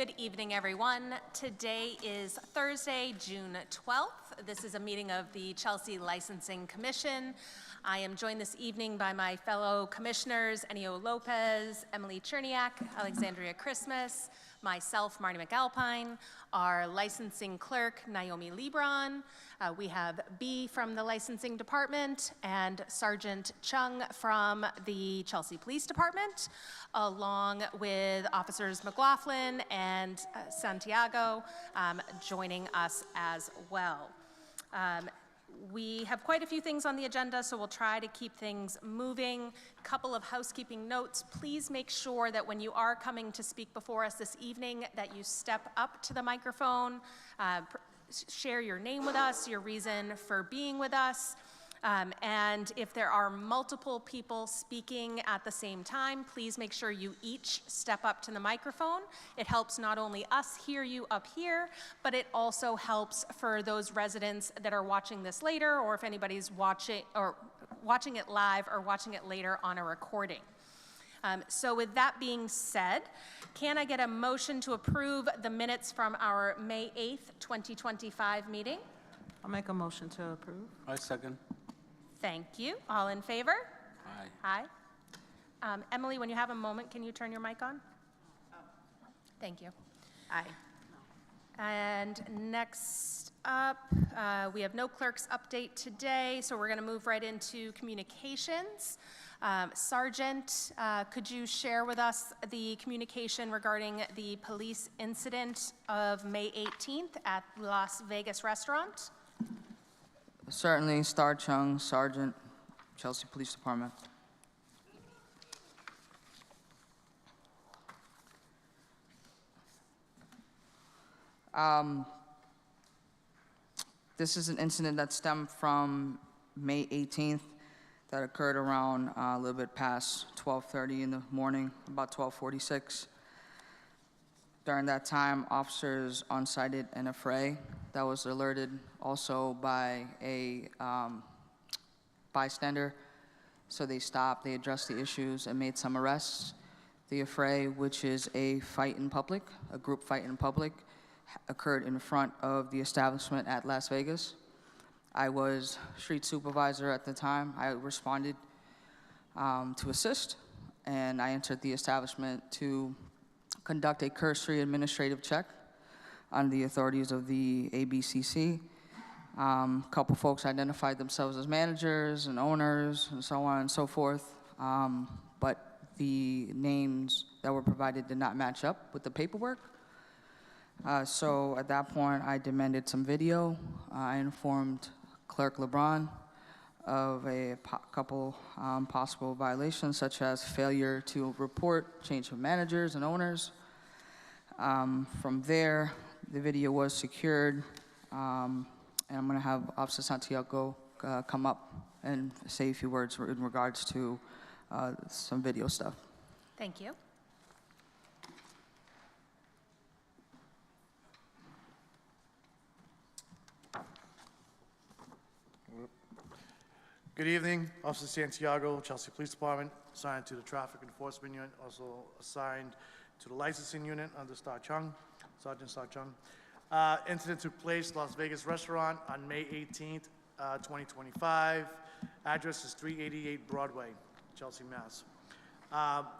Good evening, everyone. Today is Thursday, June 12th. This is a meeting of the Chelsea Licensing Commission. I am joined this evening by my fellow commissioners, Ennio Lopez, Emily Cherniak, Alexandria Christmas, myself, Marty McAlpine, our licensing clerk, Naomi Lebron. We have B from the licensing department and Sergeant Chung from the Chelsea Police Department, along with Officers McLaughlin and Santiago joining us as well. We have quite a few things on the agenda, so we'll try to keep things moving. A couple of housekeeping notes. Please make sure that when you are coming to speak before us this evening that you step up to the microphone, share your name with us, your reason for being with us. And if there are multiple people speaking at the same time, please make sure you each step up to the microphone. It helps not only us hear you up here, but it also helps for those residents that are watching this later, or if anybody's watching it live or watching it later on a recording. So with that being said, can I get a motion to approve the minutes from our May 8th, 2025 meeting? I'll make a motion to approve. I second. Thank you. All in favor? Aye. Aye. Emily, when you have a moment, can you turn your mic on? Thank you. Aye. And next up, we have no clerk's update today, so we're going to move right into communications. Sergeant, could you share with us the communication regarding the police incident of May 18th at Las Vegas restaurant? Certainly, Star Chung, Sergeant, Chelsea Police Department. This is an incident that stemmed from May 18th that occurred around a little bit past 12:30 in the morning, about 12:46. During that time, officers on-sited an affray that was alerted also by a bystander. So they stopped, they addressed the issues, and made some arrests. The affray, which is a fight in public, a group fight in public, occurred in front of the establishment at Las Vegas. I was street supervisor at the time. I responded to assist, and I entered the establishment to conduct a cursory administrative check on the authorities of the ABCC. A couple folks identified themselves as managers and owners and so on and so forth, but the names that were provided did not match up with the paperwork. So at that point, I demanded some video. I informed Clerk LeBron of a couple possible violations, such as failure to report change of managers and owners. From there, the video was secured, and I'm going to have Officer Santiago come up and say a few words in regards to some video stuff. Thank you. Good evening, Officer Santiago, Chelsea Police Department, assigned to the Traffic Enforcement Unit, also assigned to the Licensing Unit under Star Chung, Sergeant Star Chung. Incident took place Las Vegas restaurant on May 18th, 2025. Address is 388 Broadway, Chelsea, Mass.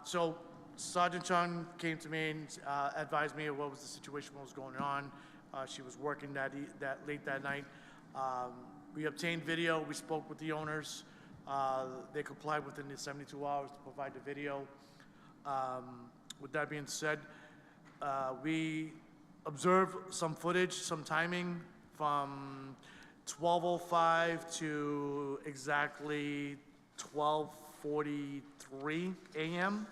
So Sergeant Chung came to me and advised me of what was the situation, what was going on. She was working that late that night. We obtained video. We spoke with the owners. They complied within the 72 hours to provide the video. With that being said, we observed some footage, some timing from 12:05 to exactly 12:43 a.m.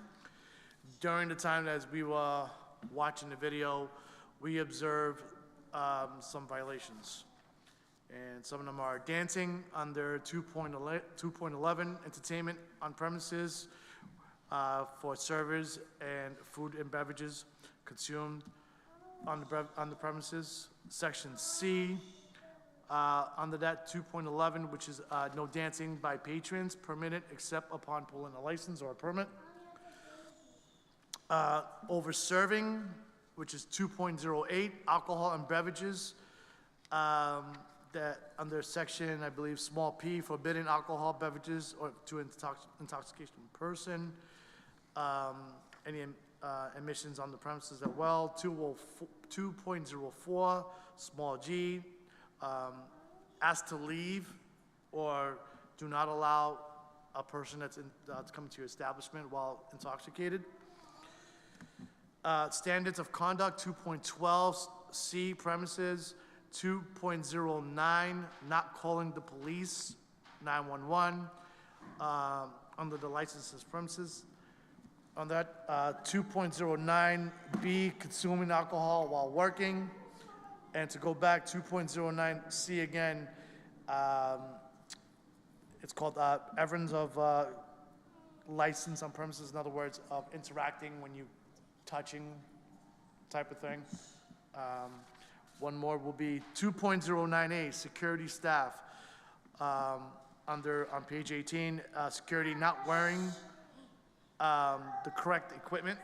During the time as we were watching the video, we observed some violations. And some of them are dancing under 2.11 entertainment on premises for servers and food and beverages consumed on the premises. Section C, under that 2.11, which is no dancing by patrons permitted except upon pulling a license or a permit. Over serving which is 2.08, alcohol and beverages, that under section, I believe, small p, forbidden alcohol beverages or to intoxication person. Any emissions on the premises as well. 2.04, small g, ask to leave or do not allow a person that's coming to your establishment while intoxicated. Standards of conduct, 2.12, C, premises, 2.09, not calling the police, 911, under the licenses premises. On that, 2.09B, consuming alcohol while working. And to go back, 2.09C again, it's called evidence of license on premises, in other words, of interacting when you touching type of thing. One more will be 2.09A, security staff. On page 18, security not wearing the correct equipment.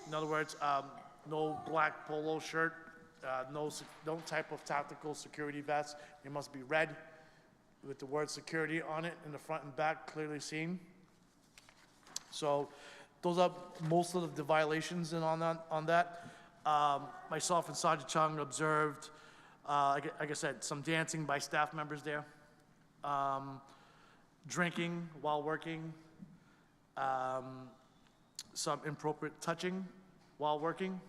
In other words, no black polo shirt, no type of tactical security vest. It must be red with the word security on it in the front and back clearly seen. So those are most of the violations on that. Myself and Sergeant Chung observed, like I said, some dancing by staff members there, drinking while working, some inappropriate touching while working.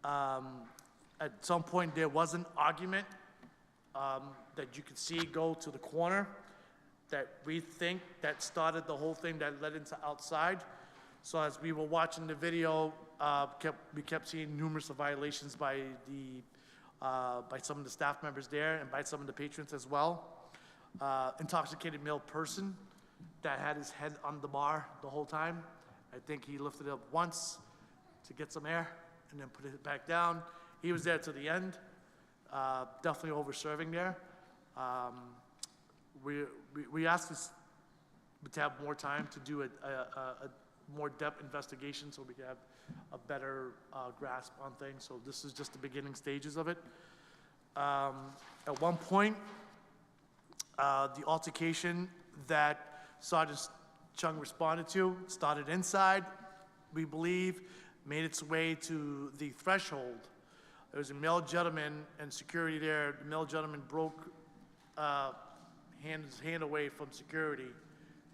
At some point, there was an argument that you could see go to the corner that we think that started the whole thing that led into outside. So as we were watching the video, we kept seeing numerous violations by some of the staff members there and by some of the patrons as well. Intoxicated male person that had his head on the bar the whole time. I think he lifted it up once to get some air and then put it back down. He was there to the end, definitely over-serving there. We asked us to have more time to do a more depth investigation so we can have a better grasp on things. So this is just the beginning stages of it. At one point, the altercation that Sergeant Chung responded to started inside, we believe, made its way to the threshold. There was a male gentleman and security there. The male gentleman broke his hand away from security,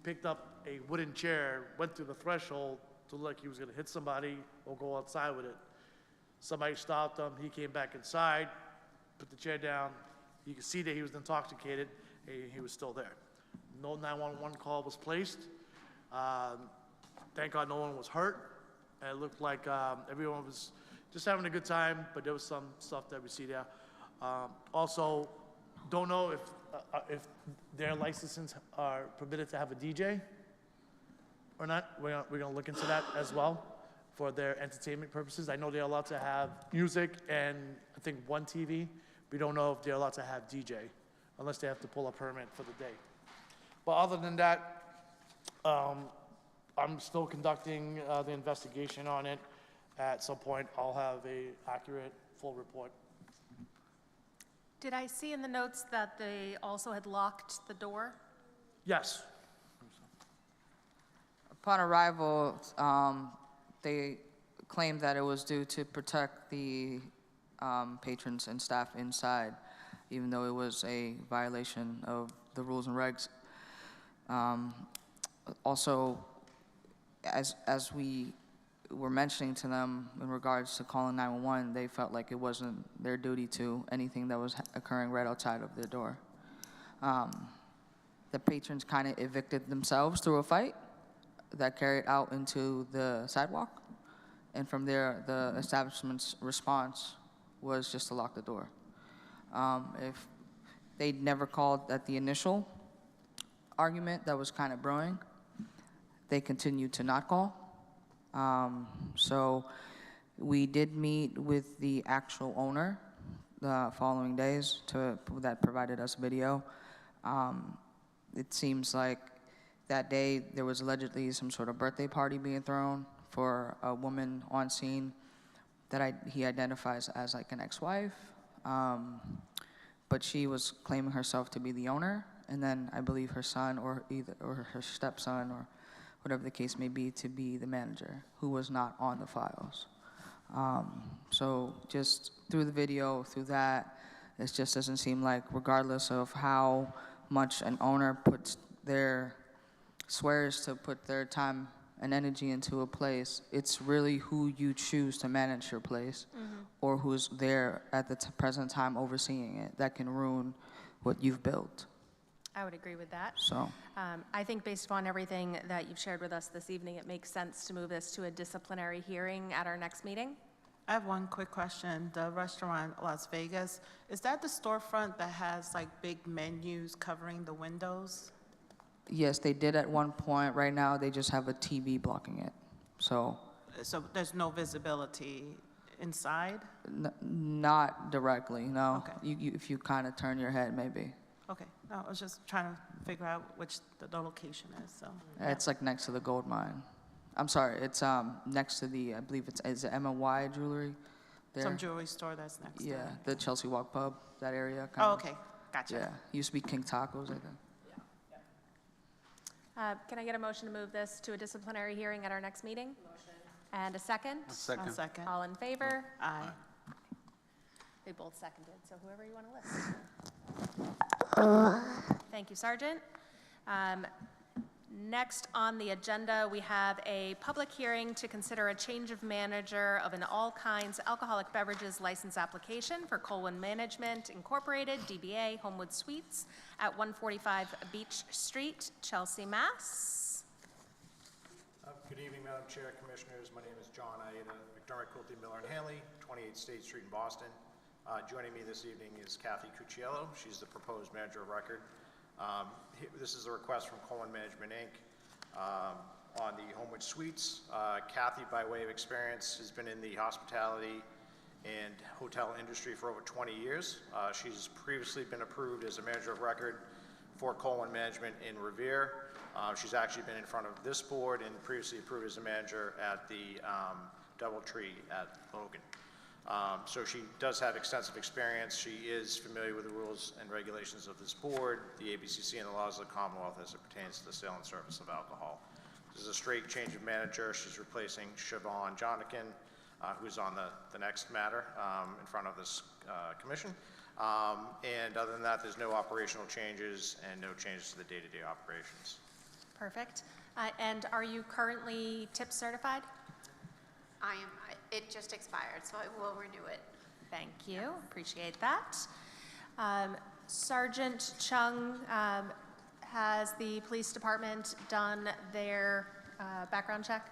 picked up a wooden chair, went through the threshold to look like he was going to hit somebody or go outside with it. Somebody stopped him. He came back inside, put the chair down. You could see that he was intoxicated. He was still there. No 911 call was placed. Thank God no one was hurt. And it looked like everyone was just having a good time, but there was some stuff that we see there. Also, don't know if their licenses are permitted to have a DJ or not. We're gonna look into that as well for their entertainment purposes. I know they're allowed to have music and I think one TV. We don't know if they're allowed to have DJ unless they have to pull a permit for the day. But other than that, I'm still conducting the investigation on it. At some point, I'll have a accurate, full report. Did I see in the notes that they also had locked the door? Yes. Upon arrival, they claimed that it was due to protect the patrons and staff inside, even though it was a violation of the rules and regs. Also, as we were mentioning to them in regards to calling 911, they felt like it wasn't their duty to anything that was occurring right outside of their door. The patrons kind of evicted themselves through a fight that carried out into the sidewalk, and from there, the establishment's response was just to lock the door. If they'd never called at the initial argument that was kind of brewing, they continued to not call. So we did meet with the actual owner the following days that provided us video. It seems like that day there was allegedly some sort of birthday party being thrown for a woman on scene, that he identifies as like an ex-wife, but she was claiming herself to be the owner, and then I believe her son or her stepson or whatever the case may be to be the manager, who was not on the files. So just through the video, through that, it just doesn't seem like, regardless of how much an owner swears to put their time and energy into a place, it's really who you choose to manage your place or who's there at the present time overseeing it that can ruin what you've built. I would agree with that. So, I think based upon everything that you've shared with us this evening, it makes sense to move this to a disciplinary hearing at our next meeting. I have one quick question. The restaurant Las Vegas, is that the storefront that has like big menus covering the windows? yes, they did at one point. Right now, they just have a TV blocking it. So, So there's no visibility inside? not directly, no. Okay. If you kind of turn your head, maybe. Okay, no, I was just trying to figure out which the location is, so. It's like next to the gold mine. I'm sorry, it's next to the, I believe is it M&Y Jewelry? There. Some jewelry store that's next to it. Yeah, the Chelsea Walk Pub, that area. Oh, kinda. okay, gotcha. Yeah, used to be King Tacos, I think. Can I get a motion to move this to a disciplinary hearing at our next meeting? Motion. And a second? I'll Second. second. All in favor? Aye. They both seconded, so whoever you want to list. Thank you, Sergeant. Next on the agenda, we have a public hearing to consider a change of manager of an all kinds alcoholic beverages license application for Colwyn Management Incorporated, DBA Homewood Suites at 145 Beach Street, Chelsea, Mass. Good evening, Madam Chair, Commissioners. My name is John Aida, McDermott, Quilty, Miller and Hanley, 28 State Street in Boston. Joining me this evening is Kathy Cucciello. She's the proposed manager of record. This is a request from Colwyn Management, Inc. On the Homewood Suites. Kathy, by way of experience, has been in the hospitality and hotel industry for over 20 years. She's previously been approved as a manager of record for Colwyn Management in Revere. She's actually been in front of this board and previously approved as a manager at the DoubleTree at Logan. So she does have extensive experience. She is familiar with the rules and regulations of this board, the ABCC, and the laws of the Commonwealth as it pertains to the sale and service of alcohol. This is a straight change of manager. She's replacing Siobhan Jonikin, who's on the next matter in front of this commission. And other than that, there's no operational changes and no changes to the day-to-day operations. Perfect. And are you currently TIP certified? I am, it just expired, so I will renew it. Thank you, appreciate that. Sergeant Chung, has the police department done their background check?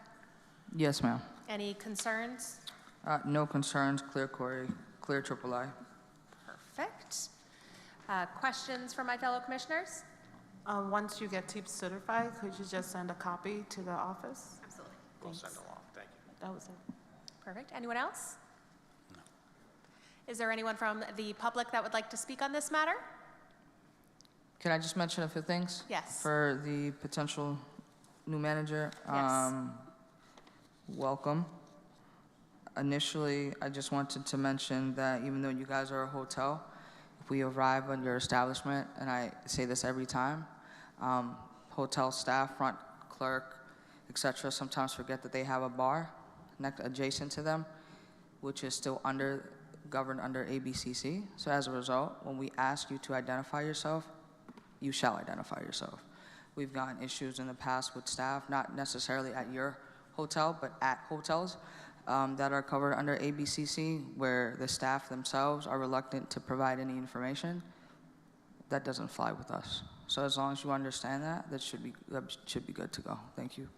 Yes, ma'am. Any concerns? No concerns, clear query, clear III. Perfect. Questions from my fellow commissioners? Once you get TEEP certified, could you just send a copy to the office? Absolutely. We'll send along. Thank you. That was it. Perfect. Anyone else? No. Is there anyone from the public that would like to speak on this matter? Can I just mention a few things? Yes. For the potential new manager? Yes. Welcome. Initially, I just wanted to mention that even though you guys are a hotel, if we arrive at your establishment, and I say this every time, hotel staff, front clerk, etc., sometimes forget that they have a bar adjacent to them, which is still governed under ABCC. So as a result, when we ask you to identify yourself, you shall identify yourself. We've gotten issues in the past with staff, not necessarily at your hotel, but at hotels that are covered under ABCC, where the staff themselves are reluctant to provide any information. That doesn't fly with us. So as long as you understand that, that should be good to go. Thank you.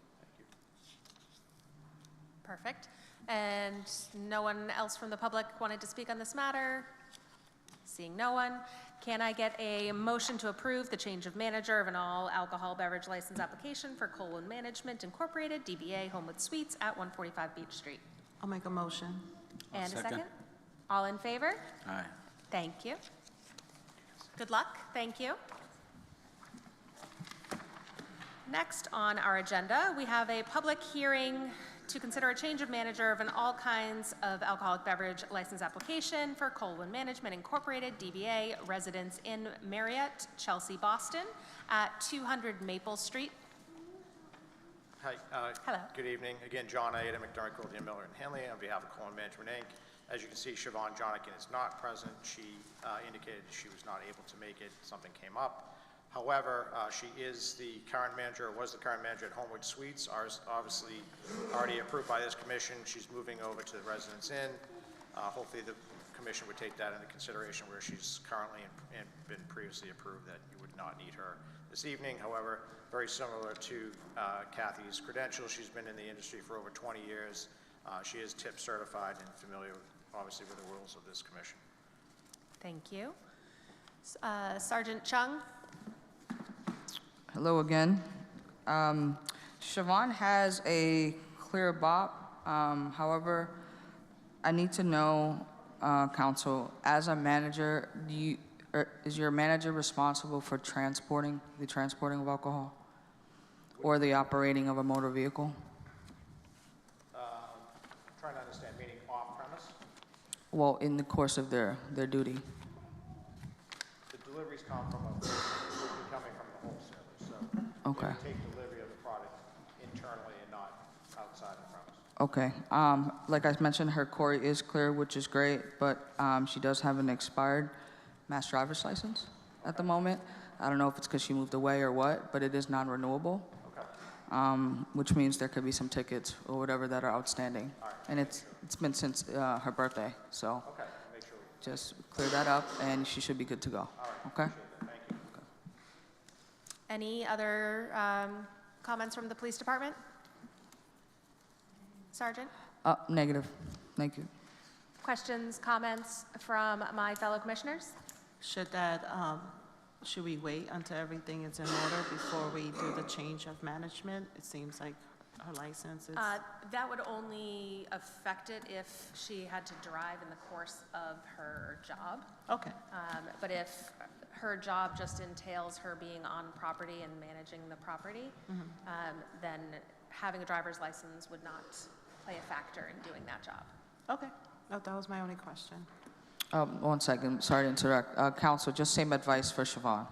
Perfect. And no one else from the public wanted to speak on this matter? Seeing no one, can I get a motion to approve the change of manager of an all alcohol beverage license application for Colwyn Management Incorporated, DBA Homewood Suites at 145 Beach Street? I'll make a motion. And a second. second? All in favor? Aye. Thank you. Good luck. Thank you. Next on our agenda, we have a public hearing to consider a change of manager of an all kinds of alcoholic beverage license application for Colwyn Management Incorporated, DBA Residence Inn Marriott, Chelsea, Boston, at 200 Maple Street. Hi. Hello. Good evening. Again, John Aida, McDermott, Quilty, Miller and Hanley on behalf of Colwyn Management, Inc. As you can see, Siobhan Jonikin is not present. She indicated she was not able to make it. Something came up. However, she is the current manager, or was the current manager at Homewood Suites, ours obviously already approved by this commission. She's moving over to the Residence Inn. Hopefully the commission would take that into consideration where she's currently and been previously approved that you would not need her this evening. However, very similar to Kathy's credentials, she's been in the industry for over 20 years. She is tip certified and familiar, obviously, with the rules of this commission. Thank you. Sergeant Chung? Hello again. Siobhan has a clear BOP. However, I need to know, Council, as a manager, is your manager responsible for transporting of alcohol or the operating of a motor vehicle? Trying to understand, meaning off premise? Well, in the course of their duty. The deliveries come from would be coming from the wholesaler, so Okay. they would take delivery of the product internally and not outside the premise. Okay. Like I mentioned, her Corey is clear, which is great, but she does have an expired mass driver's license at the moment. I don't know if it's because she moved away or what, but it is non-renewable. Okay. Which means there could be some tickets or whatever that are outstanding. And it's been since her birthday, so Okay, make sure we, just clear that up, and she should be good to go. Okay? thank you. Any other comments from the police department? Sergeant? Negative. Thank you. Questions, comments from my fellow commissioners? Should we wait until everything is in order before we do the change of management? It seems like her license is, That would only affect it if she had to drive in the course of her job. okay, But if her job just entails her being on property and managing the property, then having a driver's license would not play a factor in doing that job. okay. No, that was my only question. 1 second. Sorry to interrupt. Council, just same advice for Siobhan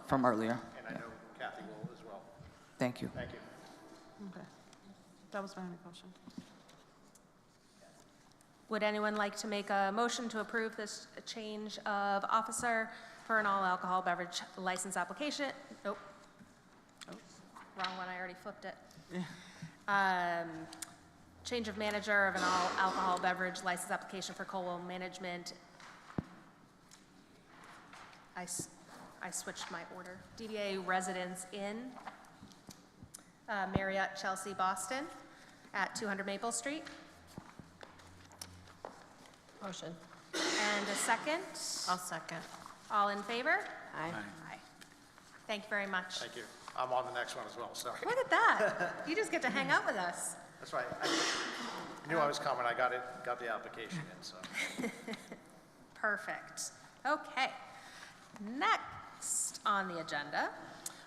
from earlier. And I know Kathy will as well. Thank you. Thank you. Okay. That was my only question. Would anyone like to make a motion to approve this change of officer for an all-alcohol beverage license application? Nope. Wrong one, I already flipped it. Change of manager of an all-alcohol beverage license application for Colwyn Management. I switched my order. DBA Residence Inn, Marriott, Chelsea, Boston, at 200 Maple Street. Motion. And a second. I'll second. All in favor? Aye. Aye. Thank you very much. Thank you. I'm on the next one as well, sorry. Look at that. You just get to hang out with us. That's right. I knew I was coming. I got the application in, so. Perfect. Okay. Next on the agenda,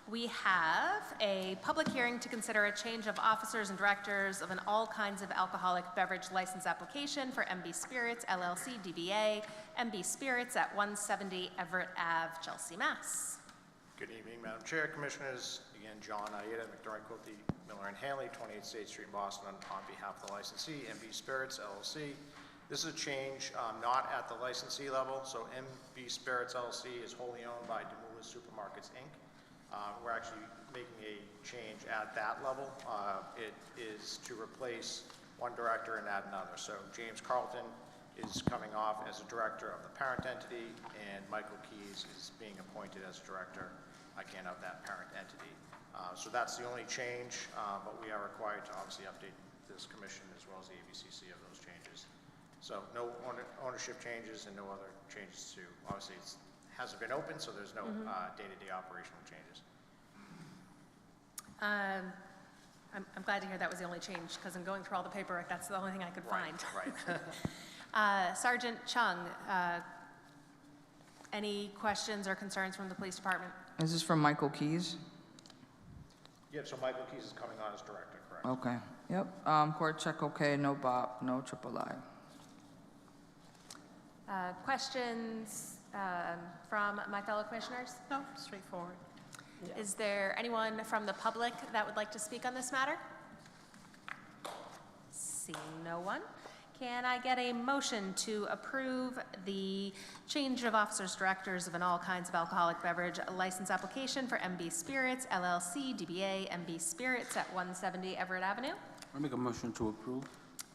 we have a public hearing to consider a change of officers and directors of an all kinds of alcoholic beverage license application for MB Spirits LLC DBA MB Spirits at 170 Everett Ave, Chelsea, Mass. Good evening, Madam Chair, Commissioners. Again, John Aida, McDermott, Quilty, Miller and Hanley, 28 State Street, Boston, on behalf of the licensee, MB Spirits LLC. This is a change not at the licensee level, so MB Spirits LLC is wholly owned by Demoulas Supermarkets, Inc. We're actually making a change at that level. It is to replace one director and add another. So James Carlton is coming off as a director of the parent entity, and Michael Keys is being appointed as director again of that parent entity. So that's the only change, but we are required to obviously update this commission as well as the ABCC of those changes. So no ownership changes and no other changes to, obviously it hasn't been open, so there's no day-to-day operational changes. I'm glad to hear that was the only change, because in going through all the paperwork, that's the only thing I could find. Right. Sergeant Chung, any questions or concerns from the police department? Is this from Michael Keys? Yeah, so Michael Keys is coming on as director, correct? Okay. Yep, court check okay, no BOP, no triple I. Questions from my fellow commissioners? No, straightforward. Is there anyone from the public that would like to speak on this matter? Seeing no one, can I get a motion to approve the change of officers, directors of an all kinds of alcoholic beverage license application for MB Spirits LLC, DBA MB Spirits at 170 Everett Avenue? I make a motion to approve.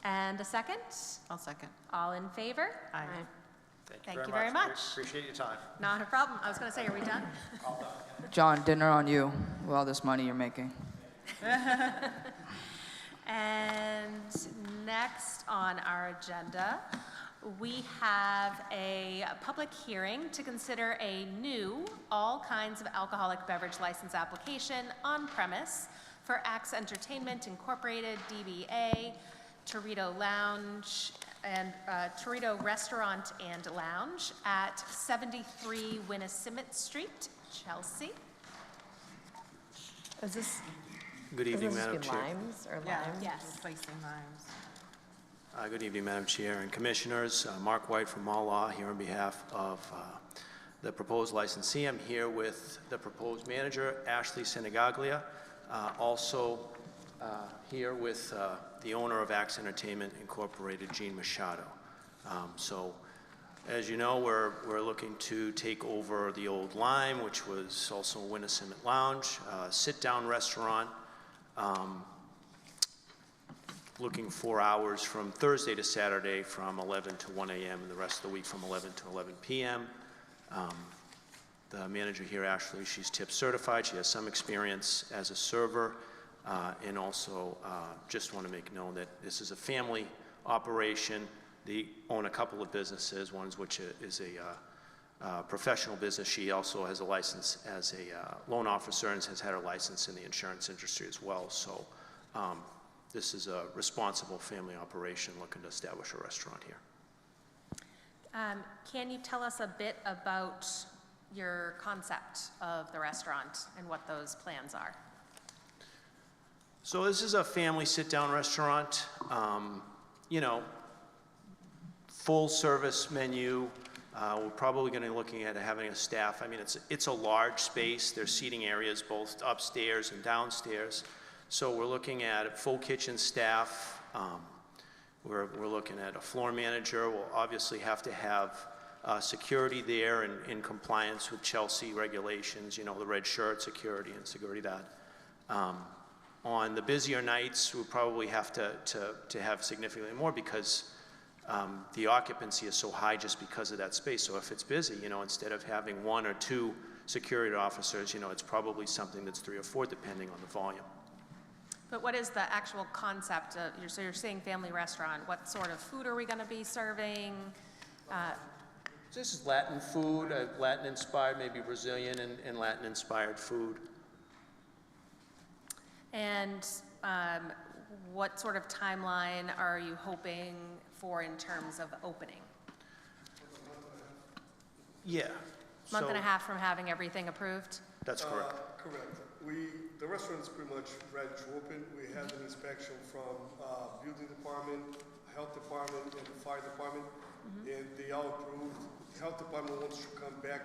And a second? I'll second. All in favor? Aye. Thank you very much. Appreciate your time. Not a problem. I was going to say, are we done? John, dinner on you with all this money you're making. And next on our agenda, we have a public hearing to consider a new all kinds of alcoholic beverage license application on premise for Axe Entertainment Incorporated, DBA, Torito Lounge, and Torito Restaurant and Lounge at 73 Winnissimmet Street, Chelsea. Is this, Good is evening, this Madam be Chair. limes or Yeah, limes? Yes. replacing limes. Good evening, Madam Chair and Commissioners. Mark White from Mall Law here on behalf of the proposed licensee. I'm here with the proposed manager, Ashley Senegaglia. Also here with the owner of Axe Entertainment Incorporated, Gene Machado. So, as you know, we're looking to take over the old Lime, which was also Winnissimmet Lounge, sit-down restaurant. Looking for hours from Thursday to Saturday from 11 to 1 a.m. and the rest of the week from 11 to 11 p.m. The manager here, Ashley, she's tip certified. She has some experience as a server. And also just want to make known that this is a family operation. They own a couple of businesses, one which is a professional business. She also has a license as a loan officer and has had her license in the insurance industry as well. So this is a responsible family operation looking to establish a restaurant here. Can you tell us a bit about your concept of the restaurant and what those plans are? So this is a family sit-down restaurant, you know, full service menu. We're probably going to be looking at having a staff. I mean, it's a large space. There's seating areas both upstairs and downstairs. So we're looking at full kitchen staff. We're looking at a floor manager. We'll obviously have to have security there in compliance with Chelsea regulations, you know, the red shirt security and Seguridad. On the busier nights, we'll probably have to have significantly more because the occupancy is so high just because of that space. So if it's busy, you know, instead of having 1 or 2 security officers, you know, it's probably something that's 3 or 4 depending on the volume. But what is the actual concept of, so you're saying family restaurant, what sort of food are we going to be serving? This is Latin food, Latin-inspired, maybe Brazilian and Latin-inspired food. And what sort of timeline are you hoping for in terms of opening? Yeah. Month and a So- half from having everything approved? That's correct. Correct. The restaurant is pretty much ready to open. We had an inspection from building department, health department, and the fire department, and they all approved. The health department wants to come back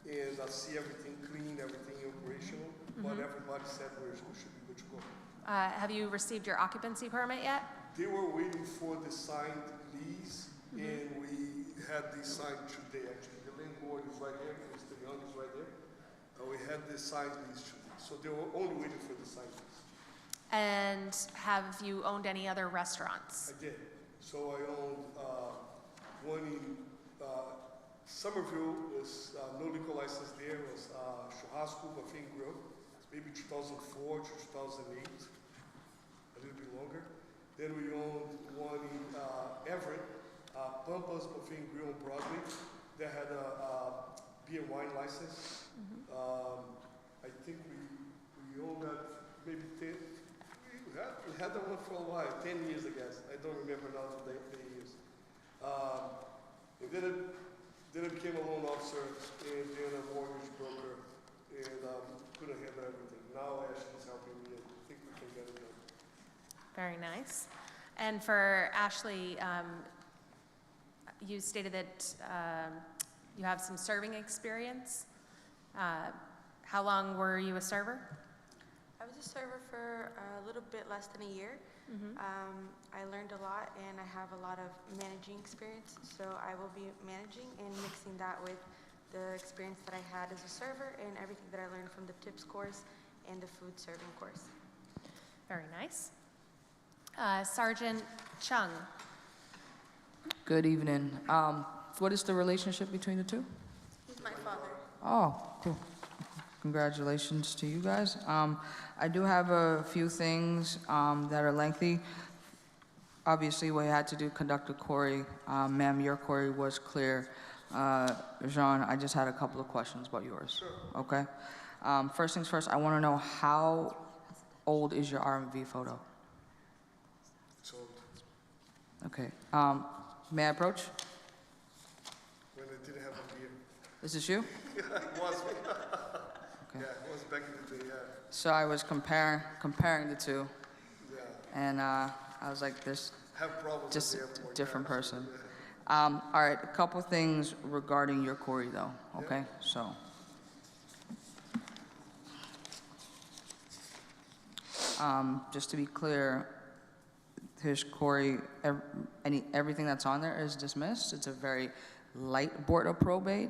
and see everything clean, everything operational, but everybody said we should be good to go. Have you received your occupancy permit yet? They were waiting for the signed lease, and we had the signed today, actually. The landlord is right here, Mr. Young is right there. We had the signed lease today, so they were only waiting for the signed lease. And have you owned any other restaurants? I did. So I owned one in Somerville, was no liquor license there, was Churrasco Buffet and Grill, maybe 2004 to 2008, a little bit longer. Then we owned one in Everett, Pampas Buffet and Grill on Broadway, that had a beer and wine license. I think we owned that maybe 10, we had that one for a while, 10 years I guess. I don't remember now the years. And then I became a loan officer and then a mortgage broker and couldn't handle everything. Now Ashley's helping me and I think we can get it done. Very nice. And for Ashley, you stated that you have some serving experience. How long were you a server? I was a server for a little bit less than a year. I learned a lot and I have a lot of managing experience, so I will be managing and mixing that with the experience that I had as a server and everything that I learned from the tips course and the food serving course. Very nice. Sergeant Chung. Good evening. What is the relationship between the two? He's my father. Oh, cool. Congratulations to you guys. I do have a few things that are lengthy. Obviously, we had to do conduct a query. Ma'am, your query was clear. Jean, I just had a couple of questions about yours. Sure. Okay? First things first, I want to know how old is your RMV photo? It's old. Okay. May I approach? When I didn't have a beard. Is this you? Yeah, it was. Okay. Yeah, it was back in the day, yeah. So I was comparing the two, Yeah. and I was like, this Have problems just with the a airport. different yeah. person. Yeah. All right, a couple things regarding your query, though. Okay, so. Just to be clear, his query, everything that's on there is dismissed. It's a very light board of probate.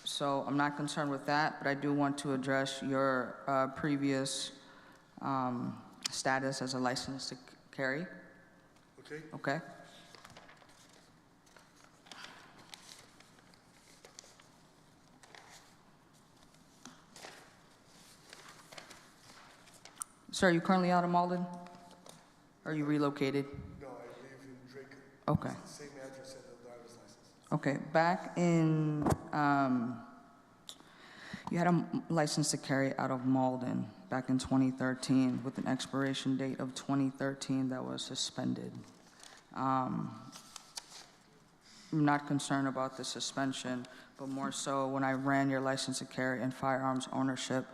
So I'm not concerned with that, but I do want to address your previous status as a license to carry. Okay. Okay? Sir, are you currently out of Malden? Are you relocated? No, I live in Drake. Okay. It's the same address as the driver's license. Okay, back in, you had a license to carry out of Malden back in 2013 with an expiration date of 2013 that was suspended. I'm not concerned about the suspension, but more so when I ran your license to carry and firearms ownership,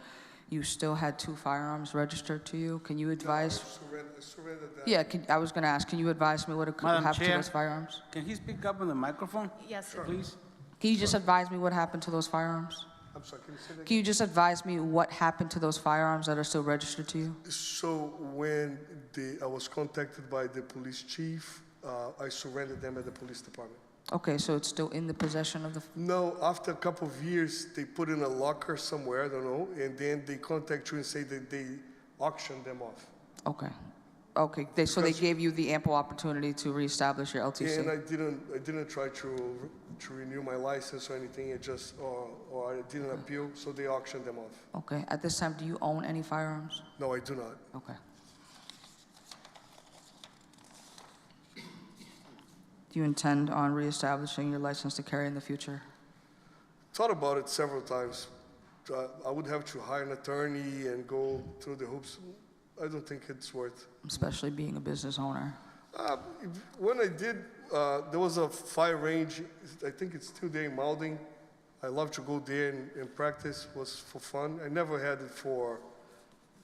you still had 2 firearms registered to you. Can you advise? I surrendered that. Yeah, I was going to ask, can you advise me what Madam happened to Chair? those firearms? Can he speak up on the microphone, Yes. please? Can you just advise me what happened to those firearms? I'm sorry, can you say that Can you just advise me what happened to those firearms that are still registered to you? So when I was contacted by the police chief, I surrendered them at the police department. Okay, so it's still in the possession of the... No, after a couple of years, they put in a locker somewhere, I don't know, and then they contact you and say that they auctioned them off. Okay. Okay, so they Because- gave you the ample opportunity to reestablish your LTC? And I didn't try to renew my license or anything, it just, or I didn't appeal, so they auctioned them off. Okay, at this time, do you own any firearms? No, I do not. Okay. Do you intend on reestablishing your license to carry in the future? Thought about it several times. I would have to hire an attorney and go through the hoops. I don't think it's worth. Especially being a business owner? When I did, there was a fire range, I think it's still there in Malden. I love to go there and practice, was for fun. I never had it for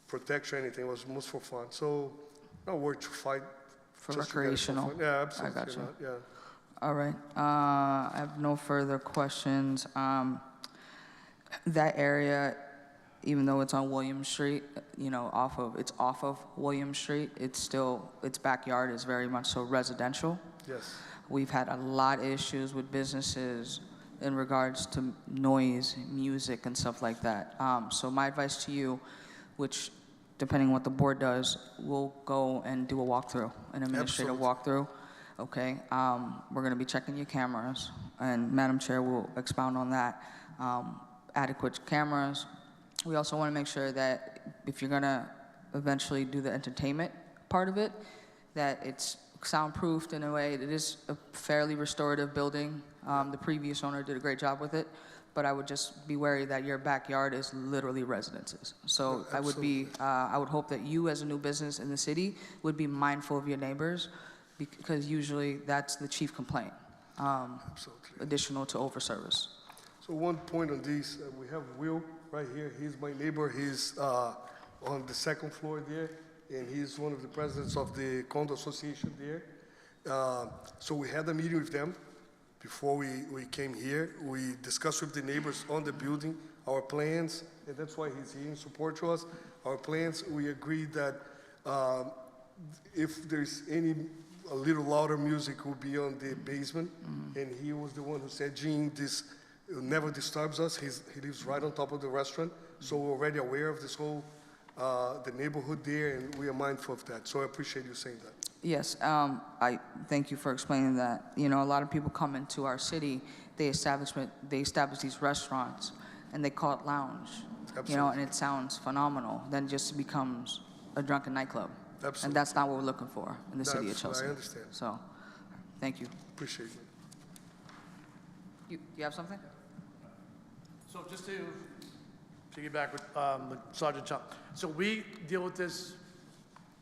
protection or anything, it was most for fun. So, not worth to fight. For just to get it recreational? fun. Yeah, absolutely. I got you. not, yeah. All right, I have no further questions. That area, even though it's on William Street, you know, it's off of William Street, it's still, its backyard is very much so residential. Yes. We've had a lot of issues with businesses in regards to noise, music, and stuff like that. So my advice to you, which depending on what the board does, we'll go and do a walkthrough, an administrative walkthrough. Okay, we're going to be checking your cameras, and Madam Chair will expound on that. Adequate cameras. We also want to make sure that if you're going to eventually do the entertainment part of it, that it's soundproofed in a way. It is a fairly restorative building. The previous owner did a great job with it, but I would just be wary that your backyard is literally residences. So I would hope that you as a new business in the city would be mindful of your neighbors, because usually that's the chief complaint, Absolutely. additional to overservice. So one point on this, we have Will right here. He's my neighbor. He's on the second floor there. and he's one of the presidents of the condo association there. So we had a meeting with them before we came here. We discussed with the neighbors on the building, our plans, and that's why he's here in support to us. Our plans, we agreed that if there's a little louder music will be on the basement, and he was the one who said, Gene, this never disturbs us. He lives right on top of the restaurant, so we're already aware of this whole, the neighborhood there, and we are mindful of that. So I appreciate you saying that. Yes, I thank you for explaining that. You know, a lot of people come into our city, they establish these restaurants, and they call it lounge. Absolutely. You know, and it sounds phenomenal. Then it just becomes a drunken nightclub. Absolutely. And that's not what we're looking for in the city of Chelsea. I understand. So, thank you. Appreciate it. You have something? So just to piggyback with Sergeant Chung, so we deal with this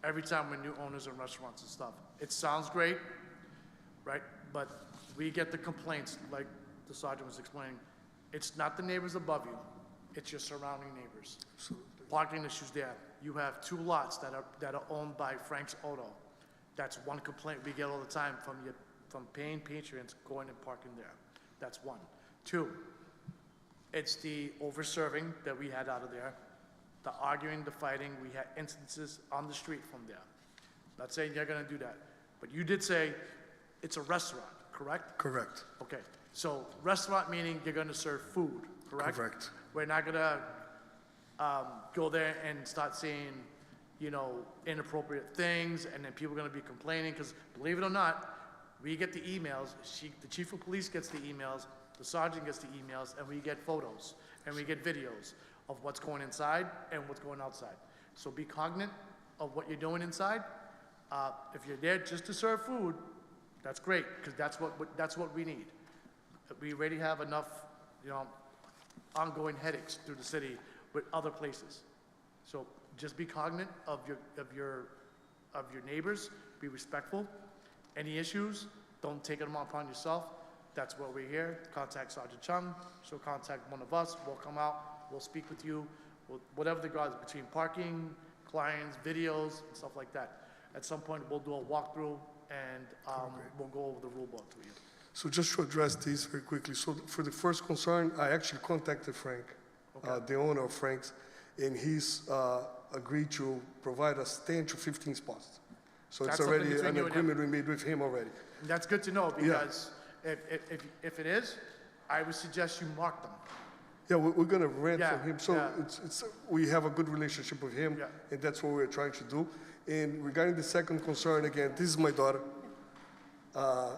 every time we're new owners of restaurants and stuff. It sounds great, right? But we get the complaints, like the sergeant was explaining. It's not the neighbors above you, it's your surrounding neighbors. Parking issues there. You have 2 lots that are owned by Frank's Auto. That's one complaint we get all the time from paying patrons going and parking there. That's 1. 2, it's the over-serving that we had out of there, the arguing, the fighting. We had instances on the street from there. Not saying you're gonna do that, but you did say it's a restaurant, correct? Correct. Okay, so restaurant meaning you're gonna serve food, correct? Correct. We're not gonna go there and start saying, you know, inappropriate things, and then people are gonna be complaining, because believe it or not, we get the emails, the chief of police gets the emails, the sergeant gets the emails, and we get photos, and we get videos of what's going inside and what's going outside. So be cognizant of what you're doing inside. If you're there just to serve food, that's great, because that's what we need. We already have enough, you know, ongoing headaches through the city with other places. So just be cognizant of your neighbors. Be respectful. Any issues, don't take them upon yourself. That's why we're here. Contact Sergeant Chung. She'll contact one of us. We'll come out. We'll speak with you. Whatever the guys between parking, clients, videos, and stuff like that. At some point, we'll do a walkthrough and we'll go over the rule book to you. So just to address this very quickly, so for the first concern, I actually contacted Frank, the owner of Frank's, and he's agreed to provide us 10 to 15 spots. So That's it's already something between an you and agreement we made with him already. And that's good to know, because if it is, I would suggest you mark them. Yeah, we're going to rent Yeah, from him, so yeah. we have a good relationship with him, Yeah. and that's what we're trying to do. And regarding the second concern, again, this is my daughter,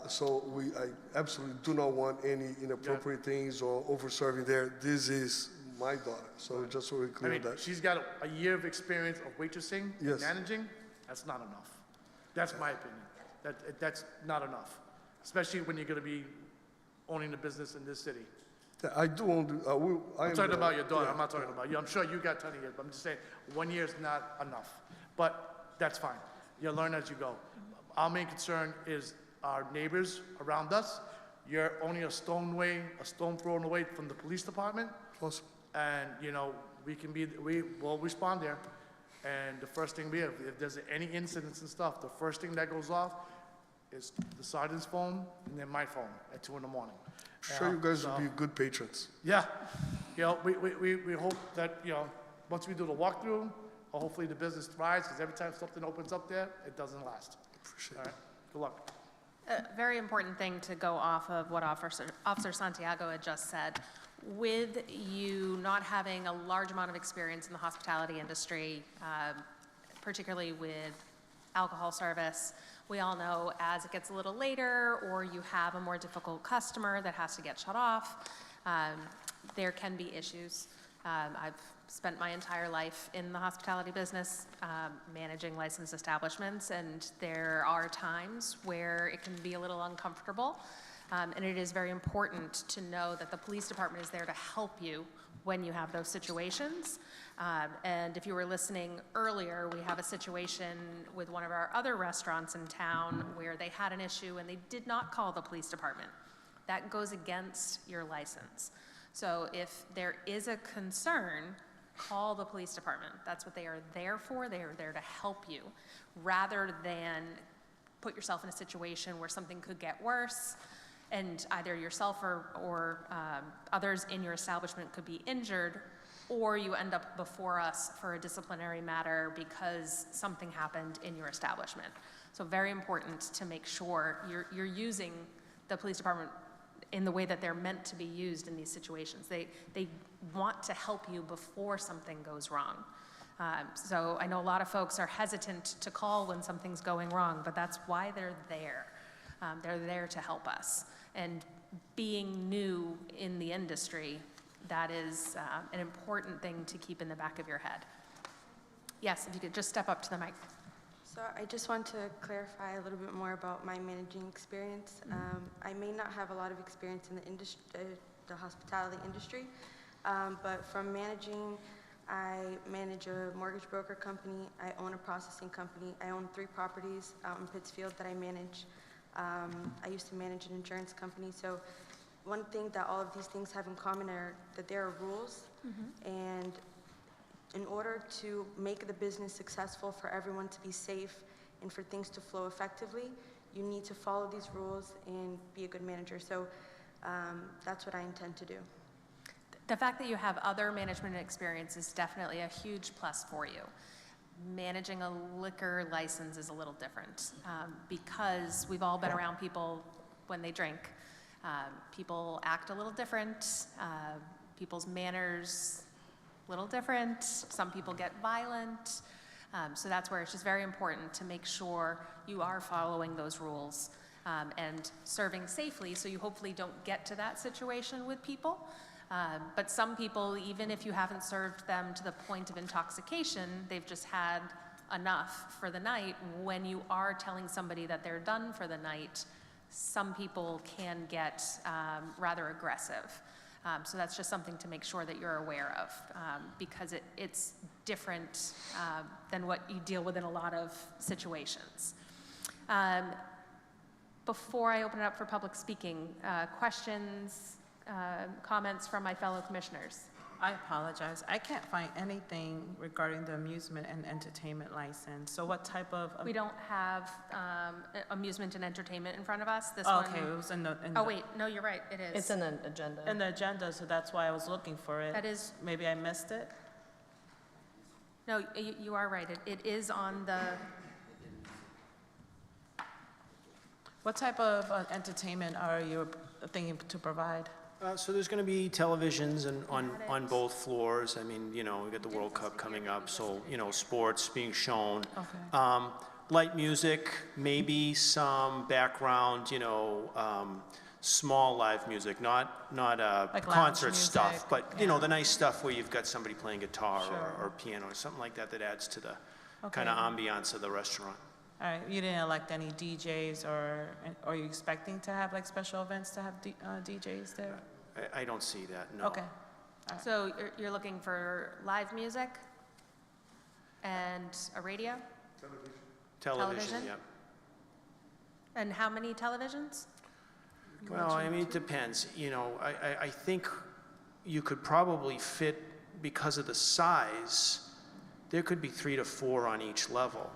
so I absolutely do not want any inappropriate things or over-serving there. This is my daughter, so just so we're I clear mean, on that. she's got a year of experience of waitressing, Yes. managing. That's not enough. That's my opinion. That's not enough, especially when you're going to be owning the business in this city. Yeah, I do own the, I'm talking about your daughter. I'm not talking about you. I'm sure you got 20 years, but I'm just saying 1 year is not enough. But that's fine. You'll learn as you go. Our main concern is our neighbors around us. You're only a stone throw away from the police department. Awesome. And, you know, we will respond there. And the first thing if there's any incidents and stuff, the first thing that goes off is the sergeant's phone and then my phone at 2 in the morning. Sure, you guys will be good patrons. Yeah, you know, we hope that, you know, once we do the walkthrough, hopefully the business thrives, because every time something opens up there, it doesn't last. Appreciate All it. right, good luck. A very important thing to go off of what Officer Santiago had just said. With you not having a large amount of experience in the hospitality industry, particularly with alcohol service, we all know as it gets a little later or you have a more difficult customer that has to get shut off, there can be issues. I've spent my entire life in the hospitality business, managing licensed establishments, and there are times where it can be a little uncomfortable. And it is very important to know that the police department is there to help you when you have those situations. And if you were listening earlier, we have a situation with one of our other restaurants in town where they had an issue and they did not call the police department. That goes against your license. So if there is a concern, Call the police department. That's what they are there for. They are there to help you, rather than put yourself in a situation where something could get worse and either yourself or others in your establishment could be injured, or you end up before us for a disciplinary matter because something happened in your establishment. So very important to make sure you're using the police department in the way that they're meant to be used in these situations. They want to help you before something goes wrong. So I know a lot of folks are hesitant to call when something's going wrong, but that's why they're there. They're there to help us. And being new in the industry, that is an important thing to keep in the back of your head. Yes, if you could just step up to the mic. So I just want to clarify a little bit more about my managing experience. I may not have a lot of experience in the industry, the hospitality industry, but from managing, I manage a mortgage broker company, I own a processing company, I own 3 properties out in Pittsfield that I manage. I used to manage an insurance company, so one thing that all of these things have in common are that there are rules, and in order to make the business successful, for everyone to be safe and for things to flow effectively, you need to follow these rules and be a good manager. So that's what I intend to do. The fact that you have other management experience is definitely a huge plus for you. Managing a liquor license is a little different because we've all been around people when they drink. People act a little different. People's manners a little different. Some people get violent. So that's where it's just very important to make sure you are following those rules and serving safely, so you hopefully don't get to that situation with people. But some people, even if you haven't served them to the point of intoxication, they've just had enough for the night. When you are telling somebody that they're done for the night, some people can get rather aggressive. So that's just something to make sure that you're aware of, because it's different than what you deal with in a lot of situations. Before I open it up for public speaking, questions, comments from my fellow commissioners? I apologize. I can't find anything regarding the amusement and entertainment license. So what type of? We don't have amusement and entertainment in front of us. This Oh, one. okay, it was in the. Oh, wait, no, you're right, it is. It's in the agenda. In the agenda, so that's why I was looking for it. That is, Maybe I missed it? no, you are right. It is on the, What type of entertainment are you thinking to provide? So there's going to be televisions on Got it. both floors. I mean, you know, we got the World Cup coming up, so, you know, sports being shown. Okay. Light music, maybe some background, you know, small live music, not Like lounge concert music, stuff, but, you know, yeah. the nice stuff where you've got somebody playing guitar Sure. or piano or something like that that adds to the Okay. kind of ambiance of the restaurant. All right, you didn't elect any DJs, or are you expecting to have like special events to have DJs there? I don't see that, no. Okay. so you're looking for live music and a radio? Television, Television? yep. And how many televisions? Well, I mean, it depends, you know, I think you could probably fit, because of the size, there could be 3 to 4 on each level,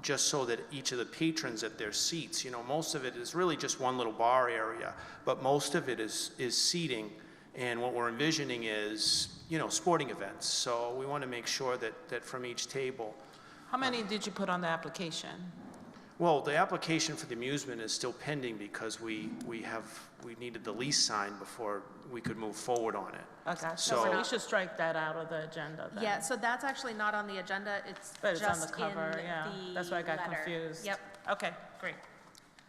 just so that each of the patrons at their seats, you know, most of it is really just one little bar area, but most of it is seating, and what we're envisioning is, you know, sporting events. So we want to make sure that from each table. How many did you put on the application? Well, the application for the amusement is still pending because we needed the lease signed before we could move forward on it. Okay, So- so we should strike that out of the agenda then. Yeah, so that's actually not on the agenda, it's But it's on just the in cover, yeah. the That's why I got letter. confused. Yep. Okay, great.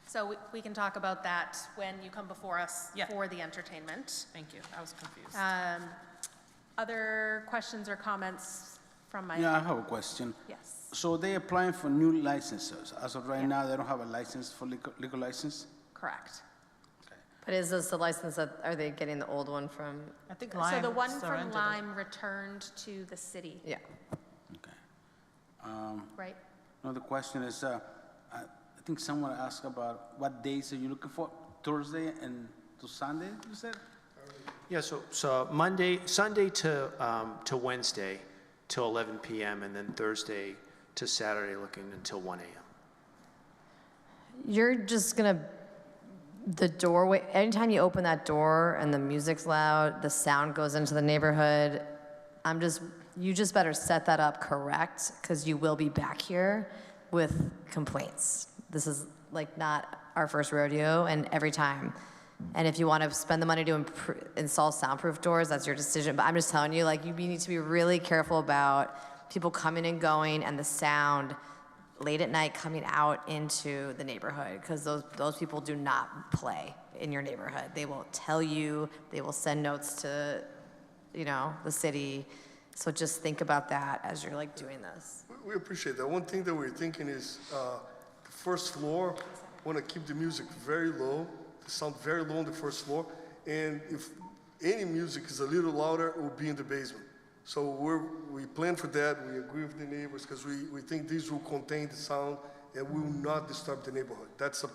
So we can talk about that when you come before us Yeah. for the entertainment. Thank you. I was confused. Other questions or comments from my? Yeah, I have a question. Yes. So they applying for new licenses. As of right Yeah. now, they don't have a license for liquor license? Correct. But is this the license that, are they getting the old one from? I think So Lime the one from surrendered it. Lyme returned to the city, Yeah. Okay. right? Another question is, I think someone asked about what days are you looking for? Thursday and to Sunday, you said? Yeah, so Sunday to Wednesday till 11 p.m. and then Thursday to Saturday looking until 1 a.m. You're just gonna, the doorway, anytime you open that door and the music's loud, the sound goes into the neighborhood, you just better set that up correct, because you will be back here with complaints. This is like not our first rodeo, and every time. And if you want to spend the money to install soundproof doors, that's your decision. But I'm just telling you, like, you need to be really careful about people coming and going and the sound late at night coming out into the neighborhood, because those people do not play in your neighborhood. They will tell you, they will send notes to, the city. So just think about that as you're like doing this. We appreciate that. One thing that we're thinking is the first floor, want to keep the music very low, the sound very low on the first floor. And if any music is a little louder, it will be in the basement. So we plan for that. We agree with the neighbors because we think these will contain the sound and will not disturb the neighborhood. That's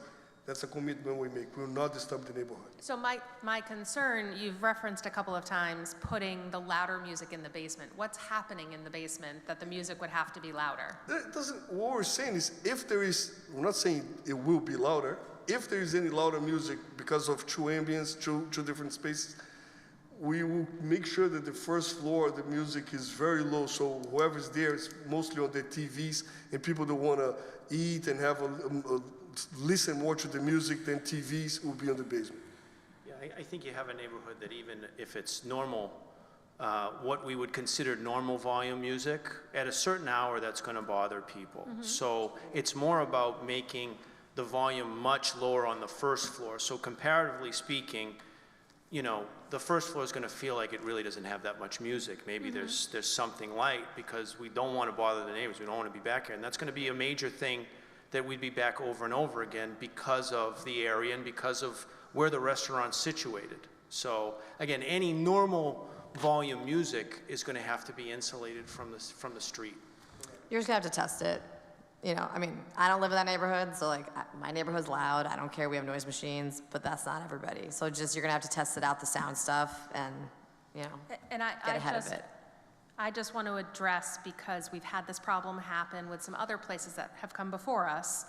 a commitment we make. We will not disturb the neighborhood. So my concern, you've referenced a couple of times putting the louder music in the basement. What's happening in the basement that the music would have to be louder? What we're saying is we're not saying it will be louder. If there is any louder music because of two ambience, two different spaces, we will make sure that the first floor, the music is very low, so whoever's there is mostly on their TVs, and people that want to eat and have listen more to the music than TVs will be in the basement. Yeah, I think you have a neighborhood that even if it's normal, what we would consider normal volume music, at a certain hour that's going to bother people. Mm-hmm. So it's more about making the volume much lower on the first floor. So comparatively speaking, the first floor is going to feel like it really doesn't have that much music. Maybe there's something light because we don't want to bother the neighbors. We don't want to be back here. And that's going to be a major thing that we'd be back over and over again because of the area and because of where the restaurant's situated. So again, any normal volume music is going to have to be insulated from the street. You're just gonna have to test it. I don't live in that neighborhood, so my neighborhood's loud. I don't care, we have noise machines, but that's not everybody. So you're gonna have to test it out, the sound stuff, and, get ahead of it. I just want to address, because we've had this problem happen with some other places that have come before us,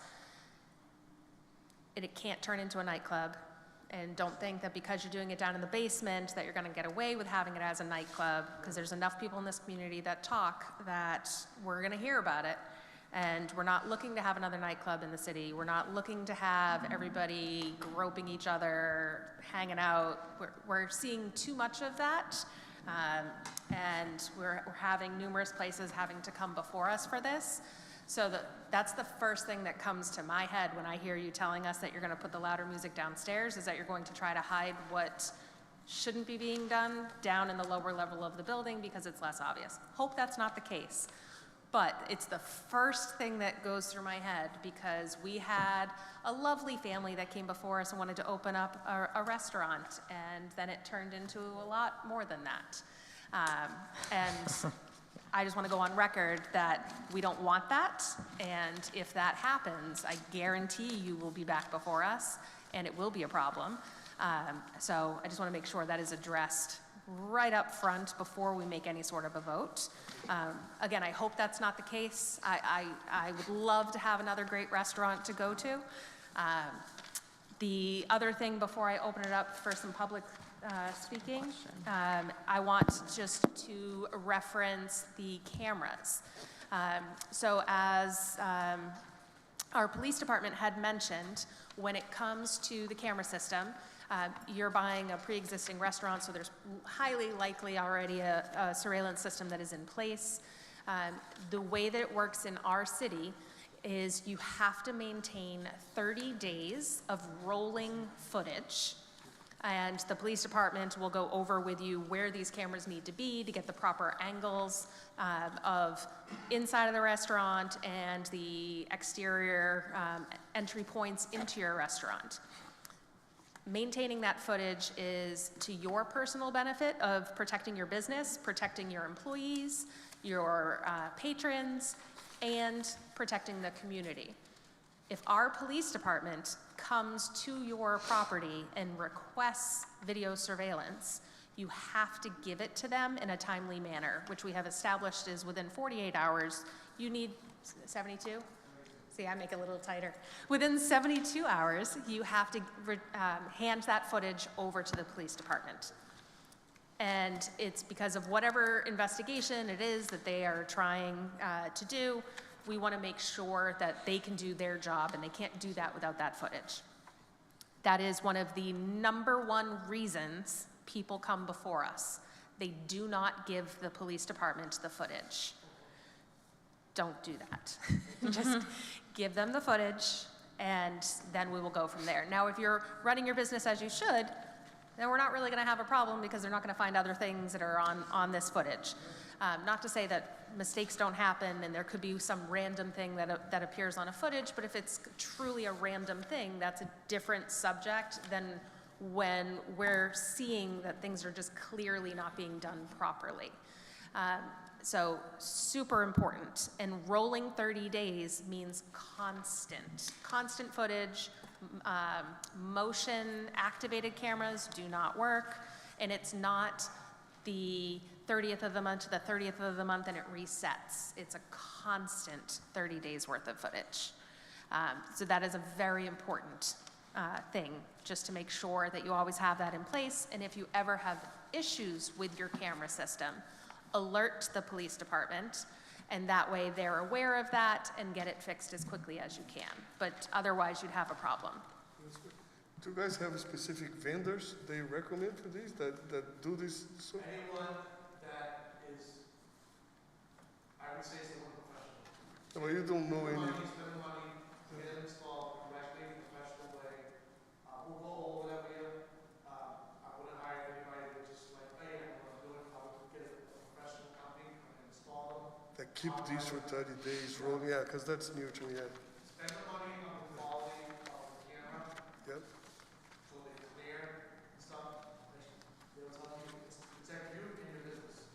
it can't turn into a nightclub. And don't think that because you're doing it down in the basement that you're going to get away with having it as a nightclub, because there's enough people in this community that talk that we're going to hear about it. And we're not looking to have another nightclub in the city. We're not looking to have everybody groping each other, hanging out. We're seeing too much of that. And we're having numerous places having to come before us for this. So that's the first thing that comes to my head when I hear you telling us that you're going to put the louder music downstairs, is that you're going to try to hide what shouldn't be being done down in the lower level of the building because it's less obvious. Hope that's not the case. But it's the first thing that goes through my head, because we had a lovely family that came before us and wanted to open up a restaurant, and then it turned into a lot more than that. And I just want to go on record that we don't want that, and if that happens, I guarantee you will be back before us, and it will be a problem. So I just want to make sure that is addressed right up front before we make any sort of a vote. Again, I hope that's not the case. I would love to have another great restaurant to go to. The other thing before I open it up for some public speaking, I want just to reference the cameras. So as our police department had mentioned, when it comes to the camera system, you're buying a pre-existing restaurant, so there's highly likely already a surveillance system that is in place. The way that it works in our city is you have to maintain 30 days of rolling footage, and the police department will go over with you where these cameras need to be to get the proper angles of inside of the restaurant and the exterior entry points into your restaurant. Maintaining that footage is to your personal benefit of protecting your business, protecting your employees, your patrons, and protecting the community. If our police department comes to your property and requests video surveillance, you have to give it to them in a timely manner, which we have established is within 48 hours. You need 72? See, I make it a little tighter. Within 72 hours, you have to hand that footage over to the police department. And it's because of whatever investigation it is that they are trying to do, we want to make sure that they can do their job, and they can't do that without that footage. That is one of the #1 reasons people come before us. They do not give the police department the footage. Don't do that. Just give them the footage, and then we will go from there. Now, if you're running your business as you should, then we're not really going to have a problem because they're not going to find other things that are on this footage. Not to say that mistakes don't happen and there could be some random thing that appears on a footage, but if it's truly a random thing, that's a different subject than when we're seeing that things are just clearly not being done properly. So super important. And rolling 30 days means constant footage. Motion activated cameras do not work, and it's not the 30th of the month to the 30th of the month and it resets. It's a constant 30 days worth of footage. So that is a very important thing, just to make sure that you always have that in place. And if you ever have issues with your camera system, alert the police department, and that way they're aware of that and get it fixed as quickly as you can. But otherwise, you'd have a problem. Do you guys have specific vendors they recommend for these, that do this? Anyone that is, I would say, someone professional. No, but you don't know any. Spend money to get it installed correctly, in a professional way. We'll go over that with you. I wouldn't hire anybody that just like, hey, I'm going to do it. I would get a professional company and install them. That keep these for 30 days rolling, yeah, because that's new to me, yeah. Spend the money on the quality of the camera, Yep. so they're clear and stuff. They'll tell you, it's protect you and your business.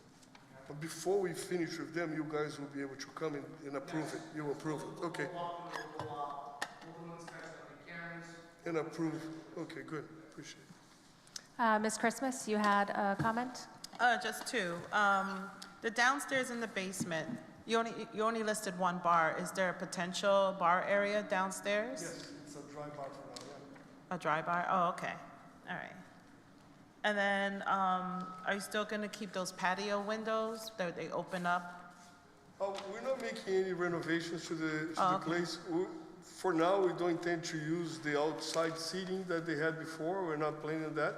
But before we finish with them, you guys will be able to come in and approve it. You will approve it, okay. We'll do an inspection on the cameras. And approve, okay, good, appreciate it. Ms. Christmas, you had a comment? Just two. The downstairs in the basement, you only listed one bar. Is there a potential bar area downstairs? Yes, it's a dry bar for now, yeah. A dry bar? Oh, okay. All right. And then, are you still going to keep those patio windows that they open up? Oh, we're not making any renovations to the okay. place. For now, we don't intend to use the outside seating that they had before. We're not planning on that.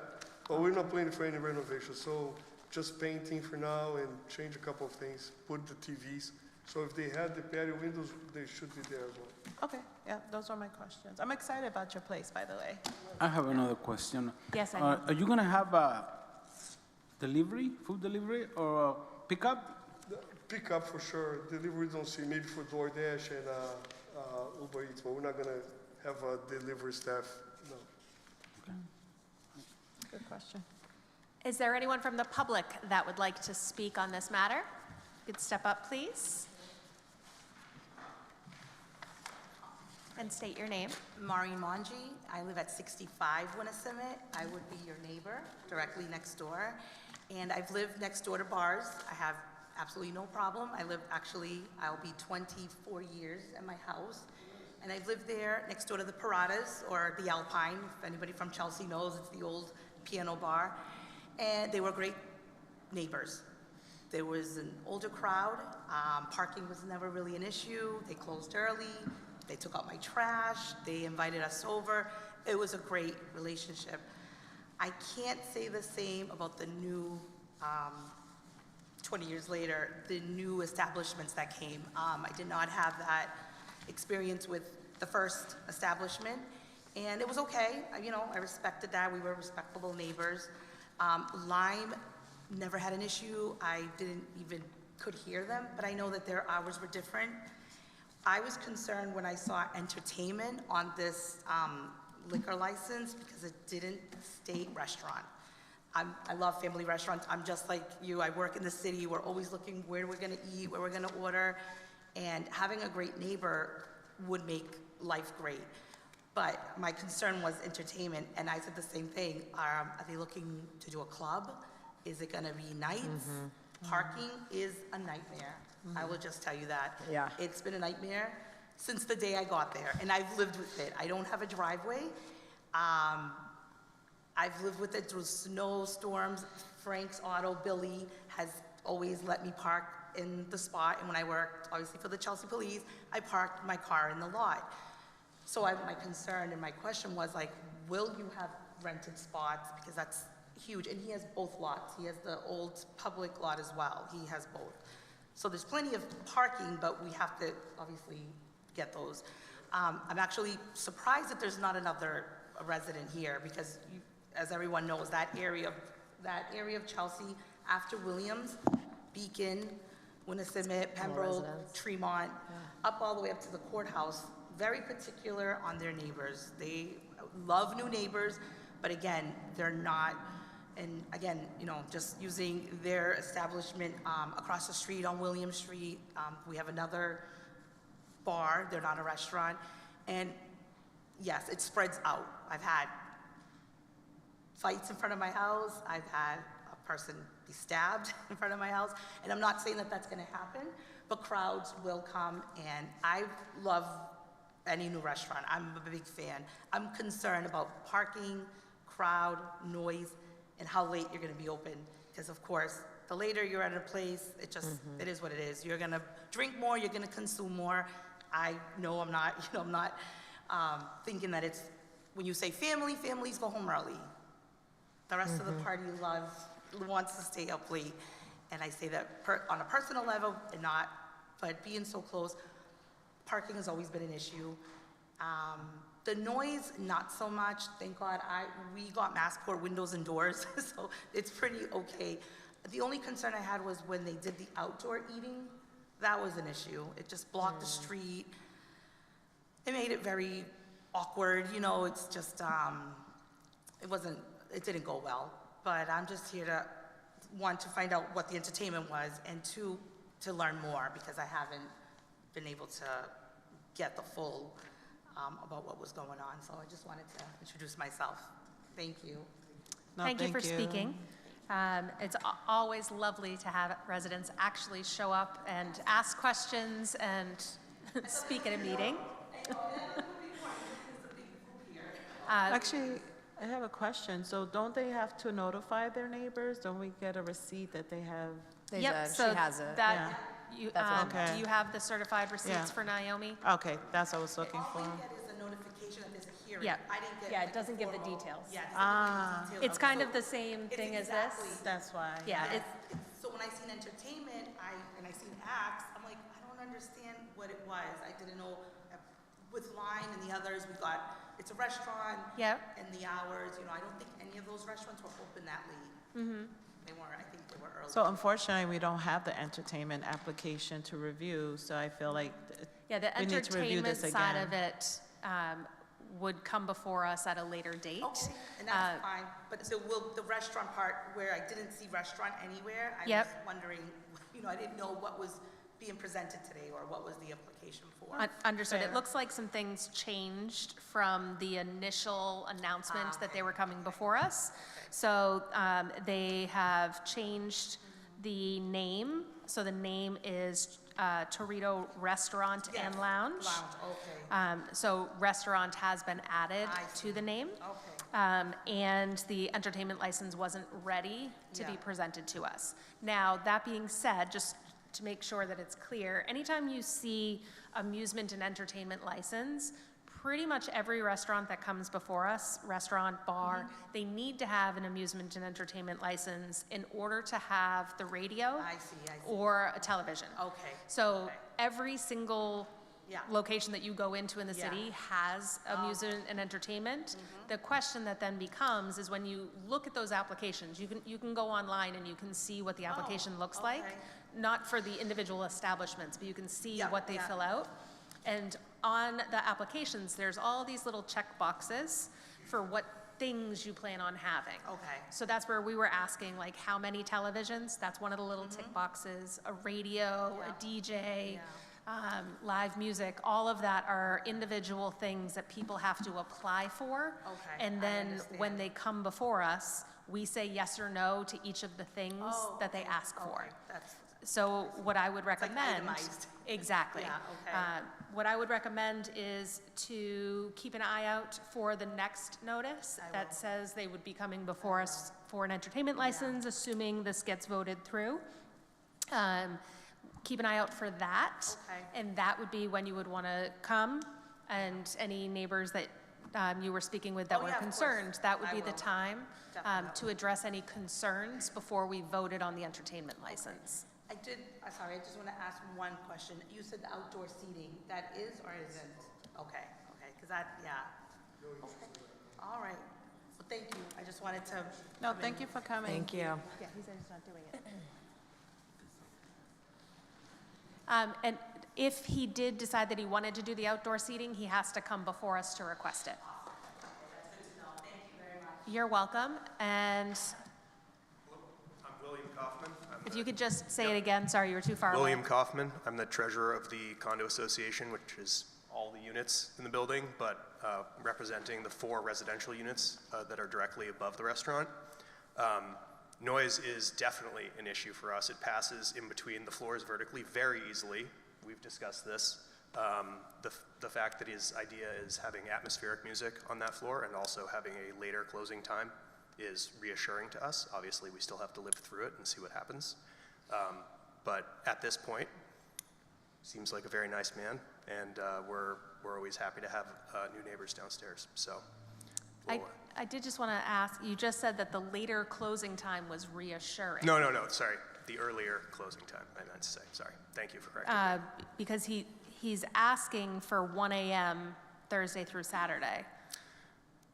But we're not planning for any renovations. So just painting for now and change a couple of things, put the TVs. So if they had the patio windows, they should be there as well. Okay, yeah, those are my questions. I'm excited about your place, by the way. I have another question. Yes, I do. Are you going to have a delivery, food delivery, or a pickup? Pick up for sure. Delivery don't see, maybe for DoorDash and Uber Eats, but we're not gonna have a delivery staff, no. Good question. Is there anyone from the public that would like to speak on this matter? You could step up, please. And state your name. Maureen Mongi. I live at 65 Winnisummit. I would be your neighbor directly next door. And I've lived next door to bars. I have absolutely no problem. I'll be 24 years at my house. And I've lived there next door to the Paradas or the Alpine. If anybody from Chelsea knows, it's the old piano bar. And they were great neighbors. There was an older crowd. Parking was never really an issue. They closed early. They took out my trash. They invited us over. It was a great relationship. I can't say the same about the new, 20 years later, the new establishments that came. I did not have that experience with the first establishment, and it was okay. I respected that. We were respectable neighbors. Lime never had an issue. I could hear them, but I know that their hours were different. I was concerned when I saw entertainment on this liquor license because it didn't state restaurant. I love family restaurants. I'm just like you. I work in the city. We're always looking where we're gonna eat, where we're gonna order, and having a great neighbor would make life great. But my concern was entertainment, and I said the same thing. Are they looking to do a club? Is it gonna be nights? Parking is a nightmare. I will just tell you that. Yeah. It's been a nightmare since the day I got there, and I've lived with it. I don't have a driveway. I've lived with it through snowstorms. Frank's Auto, Billy, has always let me park in the spot, and when I worked, obviously, for the Chelsea Police, I parked my car in the lot. So my concern and my question was like, will you have rented spots? Because that's huge, and he has both lots. He has the old public lot as well. He has both. So there's plenty of parking, but we have to obviously get those. I'm actually surprised that there's not another resident here, because as everyone knows, that area of Chelsea after Williams, Beacon, Winnissimmet, Pembroke, residents. Tremont, up all the way up to the courthouse, very particular on their neighbors. They love new neighbors, but again, they're not, and again, just using their establishment across the street on William Street. We have another bar, they're not a restaurant, and yes, it spreads out. I've had fights in front of my house, I've had a person be stabbed in front of my house, and I'm not saying that that's gonna happen, but crowds will come, and I love any new restaurant. I'm a big fan. I'm concerned about parking, crowd, noise, and how late you're gonna be open, because of course, the later you're at a place, it is what it is. You're gonna drink more, you're gonna consume more. I know I'm not, thinking that it's, when you say family, families go home early. The rest of the party wants to stay up late. And I say that on a personal level and not, but being so close, parking has always been an issue. The noise, not so much. Thank God, we got Massport windows and doors, so it's pretty okay. The only concern I had was when they did the outdoor eating. That was an issue. It just blocked the street. It made it very awkward, it's just, it didn't go well. But I'm just here to, one, to find out what the entertainment was, and two, to learn more, because I haven't been able to get the full, about what was going on. So I just wanted to introduce myself. Thank you. No, Thank you for speaking. It's always lovely to have residents actually show up and ask questions and speak at a meeting. Actually, I have a question. So don't they have to notify their neighbors? Don't we get a receipt that they have? They Yep, did. so She has it. that, That's what Okay. do you have the certified receipts Yeah. for Naomi? Okay, that's what I was looking All for. we get is a notification that there's a hearing. Yeah. I didn't get. Yeah, it like, doesn't give the formal- details. Yeah, it doesn't Ah. give the It's details. kind So of the same it's thing as exactly- this. That's why. Yeah, Yes. it's, So when I seen entertainment, and I seen acts, I'm like, I don't understand what it was. I didn't know, with Line and the others, it's a restaurant. Yep. And the hours, I don't think any of those restaurants were open that late. They weren't, I think they were early. So unfortunately, we don't have the entertainment application to review, so I feel like yeah, the we need to review entertainment this side again. of it would come before us at a later date. Okay, and that's fine, but so will the restaurant part, where I didn't see restaurant anywhere, I was Yep. wondering, I didn't know what was being presented today, or what was the application for. Understood. It Fair. looks like some things changed from the initial announcement that they were coming before us. So they have changed the name. So the name is Torito Restaurant Yes, and Lounge. okay, So restaurant has been added I to see. the name. okay. And the entertainment license wasn't ready to be Yeah. presented to us. Now, that being said, just to make sure that it's clear, anytime you see amusement and entertainment license, pretty much every restaurant that comes before us, restaurant, bar, they need to have an amusement and entertainment license in order to have the radio I see. or a television. Okay. So okay. every single Yeah. location that you go into in the Yeah. Oh. city has amusement and entertainment. Mm-hmm. The question that then becomes is when you look at those applications, you can go online and you can see what the application looks like. Oh, okay. Not for the individual establishments, but you can see Yeah, what they yeah. fill out. And on the applications, there's all these little check boxes for what things you plan on having. Okay. So that's where we were asking, like, how many televisions? That's one of the little tick boxes. A radio, Mm-hmm. Yeah. a DJ, live music, all of that are individual things that people have to apply for. Okay, And I then when understand. they come before us, We say yes or no to each of the things that they ask for. Okay, that's, So what I would like recommend. itemized. Exactly. Yeah, okay. What I would recommend is to keep an eye out for the next notice that says they would be coming before us for an entertainment license, assuming this gets voted through. Keep an eye out for that. Okay. And that would be when you would want to come, and any neighbors that you were speaking with that Oh, were yeah, of course. concerned, that would I be the will. time Definitely. to address any concerns before we voted on the entertainment license. Sorry, I just want to ask one question. You said the outdoor seating, that is or isn't? Okay, because okay. All right. Well, thank you. I just wanted to. No, thank you for coming. Thank you. Yeah, he said he's not doing it. And if he did decide that he wanted to do the outdoor seating, he has to come before us to request it. You're welcome, and I'm William Kaufman. if you could just say it again, sorry, you were too far away. William Kaufman. I'm the treasurer of the condo association, which is all the units in the building, but representing the 4 residential units that are directly above the restaurant. Noise is definitely an issue for us. It passes in between the floors vertically very easily. We've discussed this. The fact that his idea is having atmospheric music on that floor and also having a later closing time is reassuring to us. Obviously, we still have to live through it and see what happens. But at this point, seems like a very nice man, and we're always happy to have new neighbors downstairs. So, I did just want to ask, you just said that the later closing time was reassuring. no, sorry. The earlier closing time, I meant to say. Sorry. Thank you for correcting me. Because he's asking for 1 a.m. Thursday through Saturday.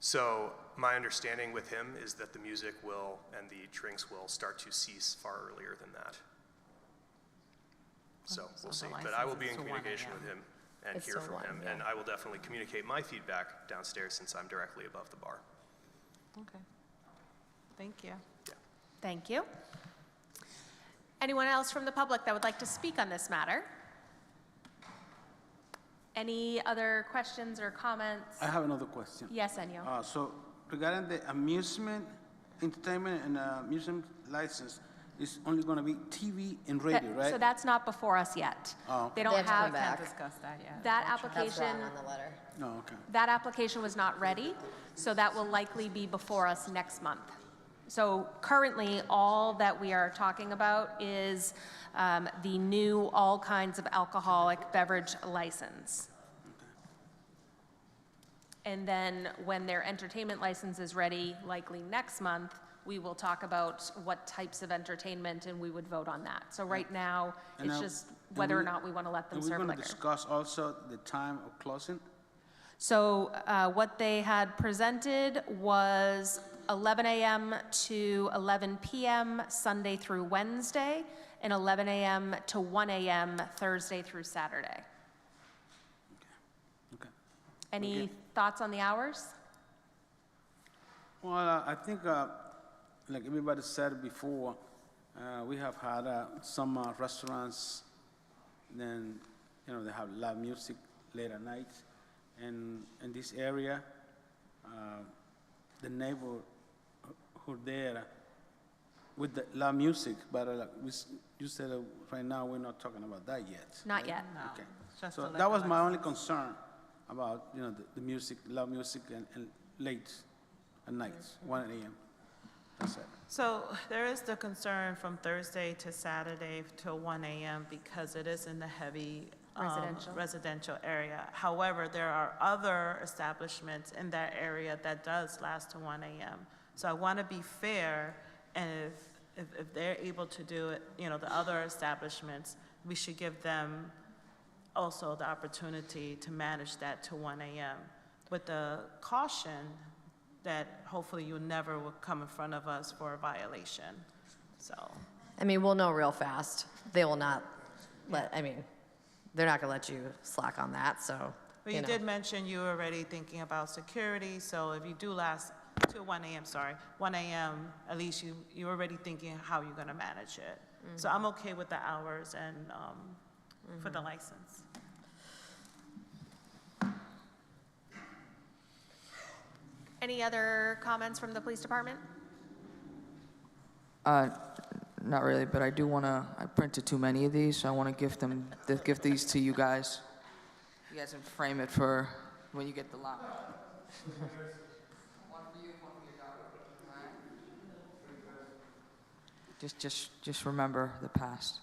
So my understanding with him is that the music will and the drinks will start to cease far earlier than that. So we'll see. But I will be in communication with him and It's hear till from 1, him. yeah. And I will definitely communicate my feedback downstairs since I'm directly above the bar. Okay. Thank you. Thank you. Anyone else from the public that would like to speak on this matter? Any other questions or comments? I have another question. Yes, Enyo. So regarding the amusement, entertainment, and amusement license, it's only going to be TV and radio, right? So that's not before us yet. Oh. They They don't have to come have, back. Discuss that, yeah. that That's application, wrong on the letter. No, okay. that application was not ready, so that will likely be before us next month. So currently, all that we are talking about is the new all kinds of alcoholic beverage license. And then when their entertainment license is ready, likely next month, we will talk about what types of entertainment and we would vote on that. So right now, And it's now- just whether or and not we want to let them And we're serve going to liquor. discuss also the time of closing? So what they had presented was 11 a.m. to 11 p.m. Sunday through Wednesday, and 11 a.m. to 1 a.m. Thursday through Saturday. Okay. Any thoughts on the hours? Well, I think, like everybody said before, we have had some restaurants, then, they have live music late at night. And in this area, the neighbor who there with the live music, but you said right now we're not talking about that yet. Not yet. Okay. Just So the that was liquor my only concern about, the music, loud music and late at night, 1 a.m. That's it. So there is the concern from Thursday to Saturday till 1 a.m. because it is in the heavy residential area. However, there are other establishments in that area that does last to 1 a.m. So I want to be fair, and if they're able to do it, the other establishments, we should give them also the opportunity to manage that to 1 a.m. with the caution that hopefully you never will come in front of us for a violation. So, I mean, we'll know real fast. They will not they're not going to let you slack on that, so. but you did mention you were already thinking about security, so if you do last till 1 a.m., at least you're already thinking how you're going to manage it. So I'm okay with the hours and for the license. Any other comments from the police department? Not really, but I do want to, I printed too many of these, so I want to gift these to you guys. You guys can frame it for when you get the lot. One for you, one for your daughter. All right? Just remember the past.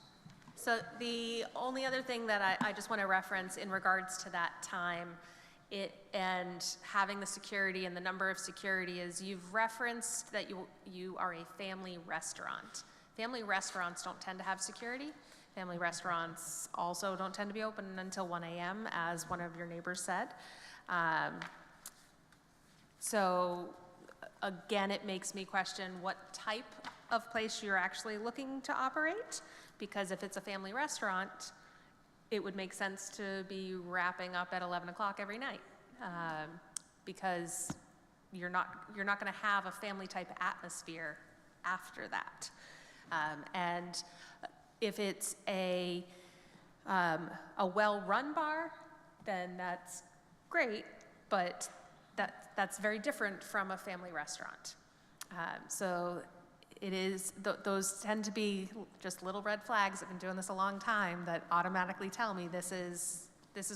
So the only other thing that I just want to reference in regards to that time and having the security and the number of security is you've referenced that you are a family restaurant. Family restaurants don't tend to have security. Family restaurants also don't tend to be open until 1 a.m., as one of your neighbors said. So again, it makes me question what type of place you're actually looking to operate, because if it's a family restaurant, it would make sense to be wrapping up at 11 o'clock every night, because you're not going to have a family type atmosphere after that. And if it's a well-run bar, then that's great, but that's very different from a family restaurant. So it is, those tend to be just little red flags. I've been doing this a long time that automatically tell me this is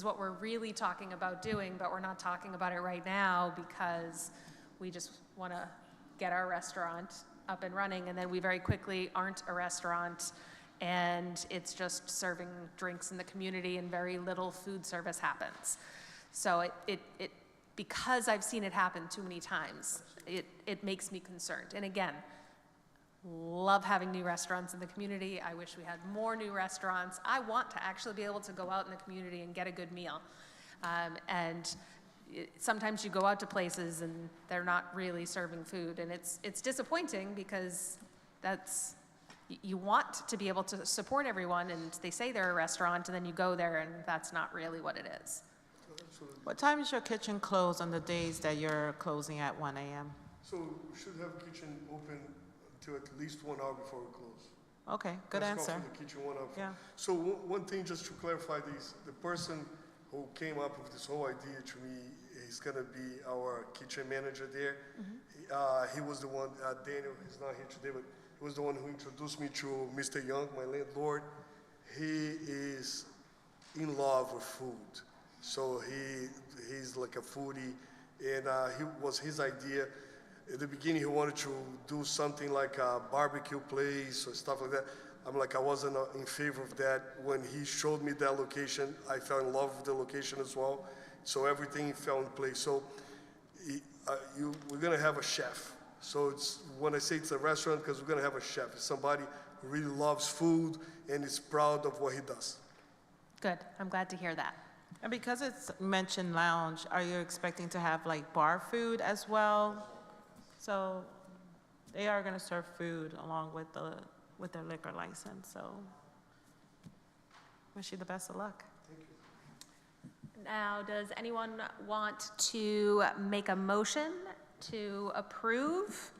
what we're really talking about doing, but we're not talking about it right now because we just want to get our restaurant up and running, and then we very quickly aren't a restaurant, and it's just serving drinks in the community and very little food service happens. So it because I've seen it happen too many times, it makes me concerned. And again, love having new restaurants in the community. I wish we had more new restaurants. I want to actually be able to go out in the community and get a good meal. Sometimes you go out to places and they're not really serving food, and it's disappointing because you want to be able to support everyone, and they say they're a restaurant, and then you go there and that's not really what it is. What time is your kitchen closed on the days that you're closing at 1 a.m.? So we should have kitchen open until at least 1 hour before we close. Okay, good Let's answer. call for the kitchen 1 hour. Yeah. So one thing, just to clarify this, the person who came up with this whole idea to me is gonna be our kitchen manager there. He was the one, Daniel, he's not here today, but he was the one who introduced me to Mr. Young, my landlord. He is in love with food. So he's like a foodie, and was his idea. At the beginning, he wanted to do something like a barbecue place or stuff like that. I'm like, I wasn't in favor of that. When he showed me that location, I fell in love with the location as well. So everything fell in place. So we're gonna have a chef. So when I say it's a restaurant, because we're gonna have a chef. It's somebody who really loves food and is proud of what he does. Good, I'm glad to hear that. And because it's mentioned lounge, are you expecting to have like bar food as well? So they are going to serve food along with their liquor license. So wish you the best of luck. Now, does anyone want to make a motion to approve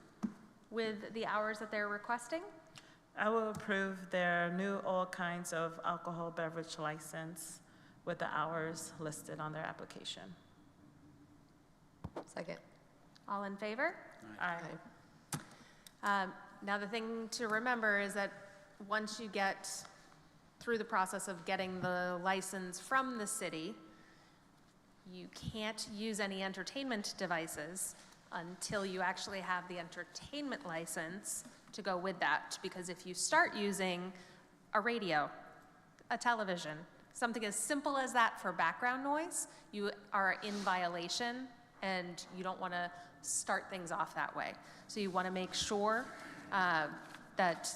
with the hours that they're requesting? I will approve their new all kinds of alcohol beverage license with the hours listed on their application. Second. All in favor? Aye. Now, the thing to remember is that once you get through the process of getting the license from the city, you can't use any entertainment devices until you actually have the entertainment license to go with that. Because if you start using a radio, a television, something as simple as that for background noise, you are in violation, and you don't want to start things off that way. So you want to make sure that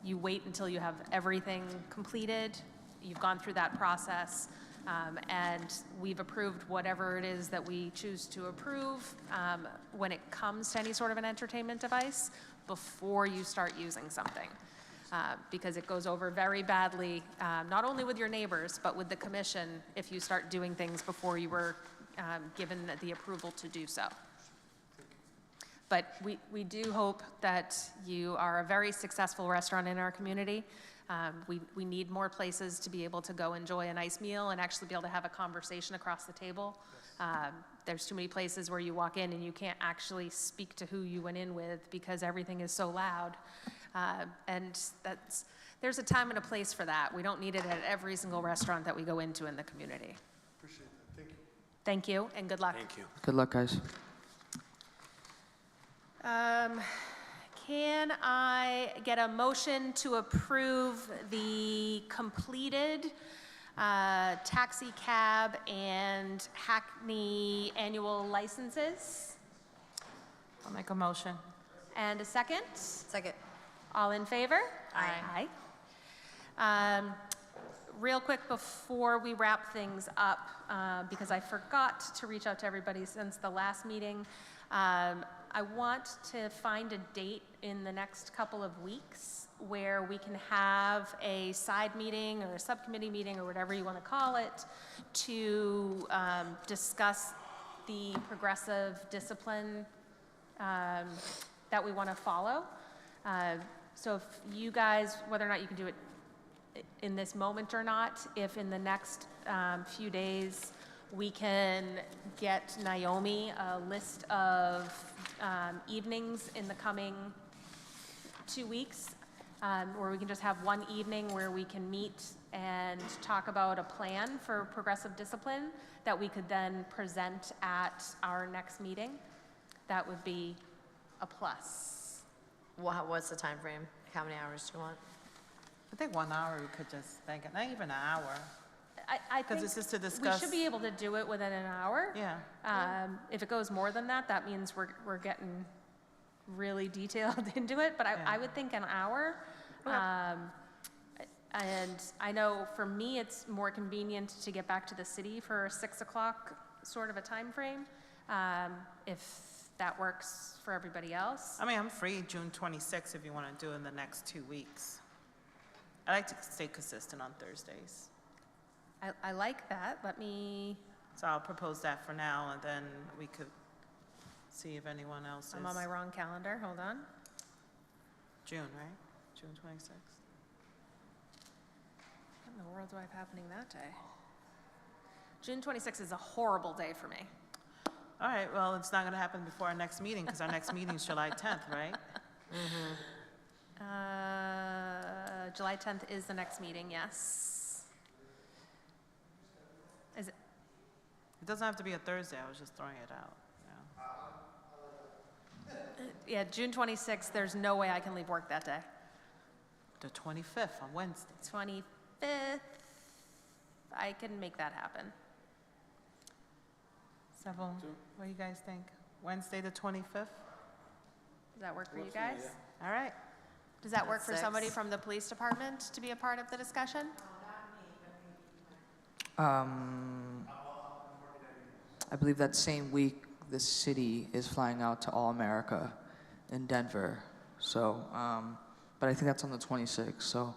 you wait until you have everything completed, you've gone through that process, and we've approved whatever it is that we choose to approve when it comes to any sort of an entertainment device before you start using something. Because it goes over very badly, not only with your neighbors, but with the commission if you start doing things before you were given the approval to do so. But we do hope that you are a very successful restaurant in our community. We need more places to be able to go enjoy a nice meal and actually be able to have a conversation across the table. There's too many places where you walk in and you can't actually speak to who you went in with because everything is so loud. And there's a time and a place for that. We don't need it at every single restaurant that we go into in the community. Appreciate that. Thank you. Thank you, and good luck. Thank you. Good luck, guys. Can I get a motion to approve the completed taxi cab and Hackney annual licenses? I'll make a motion. And a second? Second. All in favor? Aye. Aye. Real quick before we wrap things up, because I forgot to reach out to everybody since the last meeting, I want to find a date in the next couple of weeks where we can have a side meeting or a subcommittee meeting or whatever you want to call it to discuss the progressive discipline that we want to follow. So if you guys, whether or not you can do it in this moment or not, if in the next few days we can get Naomi a list of evenings in the coming 2 weeks, where we can just have one evening where we can meet and talk about a plan for progressive discipline that we could then present at our next meeting, that would be a plus. What's the time frame? How many hours do you want? I think 1 hour we could just make it, not even an hour. I think this is to discuss- we should be able to do it within an hour. Yeah. If it goes more than that, that means we're getting really detailed into it, but I would think an hour. And I know for me, it's more convenient to get back to the city for a 6 o'clock sort of a time frame, if that works for everybody else. I mean, I'm free June 26th if you want to do it in the next 2 weeks. I like to stay consistent on Thursdays. I like that. Let me, So I'll propose that for now, and then we could see if anyone else is. I'm on my wrong calendar, hold on. June, right? June 26th. What in the world do I have happening that day? June 26th is a horrible day for me. All right, well, it's not going to happen before our next meeting, because our next meeting is July 10th, right? July 10th is the next meeting, yes. Is it? It doesn't have to be a Thursday, I was just throwing it out. Yeah, June 26th, there's no way I can leave work that day. The 25th on Wednesday. 25th, I can make that happen. Several, what do you guys think? Wednesday, the 25th? Does that work for you guys? All right. Does that work At for 6? somebody from the police department to be a part of the discussion? I believe that same week, the city is flying out to All America in Denver. So, but I think that's on the 26th, so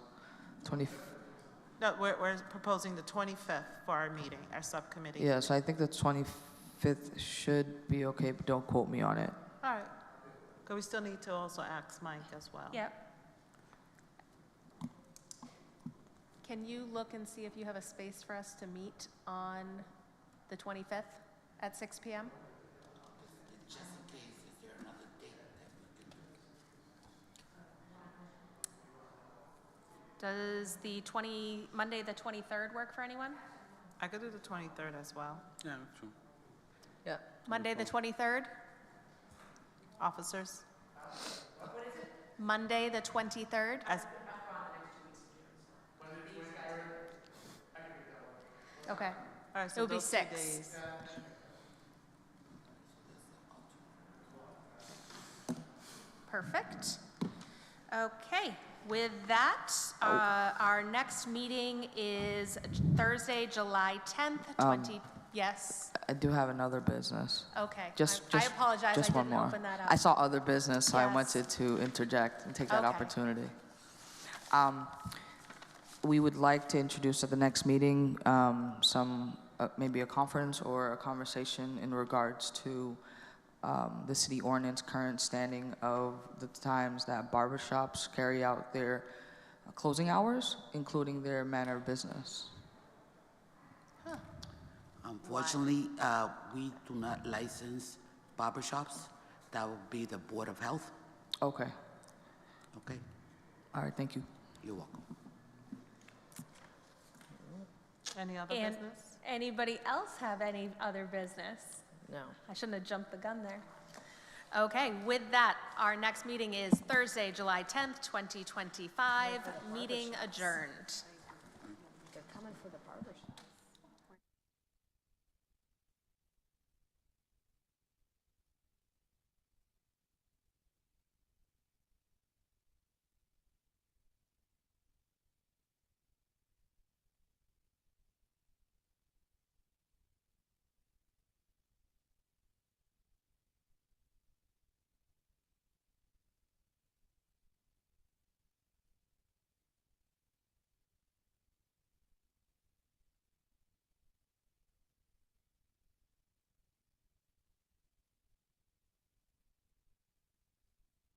No, we're proposing the 25th for our meeting, our subcommittee. yeah, so I think the 25th should be okay, but don't quote me on it. All right. Because we still need to also ask Mike as well. Yep. Can you look and see if you have a space for us to meet on the 25th at 6 p.m.? Does the Monday the 23rd work for anyone? I could do the 23rd as well. Yeah, true. Yeah. Monday the 23rd? Officers? Monday the 23rd? As, Okay. all right, It so would be those 2 6. days. Perfect. Okay, with that, our next meeting is Thursday, July 10th, yes, I do have another business. okay. Just, I apologize, I just one didn't more. open that up. I saw other business, so I Yes. wanted to interject and take that Okay. opportunity. We would like to introduce at the next meeting maybe a conference or a conversation in regards to the city ordinance current standing of the times that barbershops carry out their closing hours, including their manner of business. Unfortunately, we do not license barbershops. That would be the Board of Health, Okay. okay? All right, thank you. You're welcome. Any other And business? anybody else have any other business? No. I shouldn't have jumped the gun there. Okay, with that, our next meeting is Thursday, July 10th, 2025. Meeting adjourned.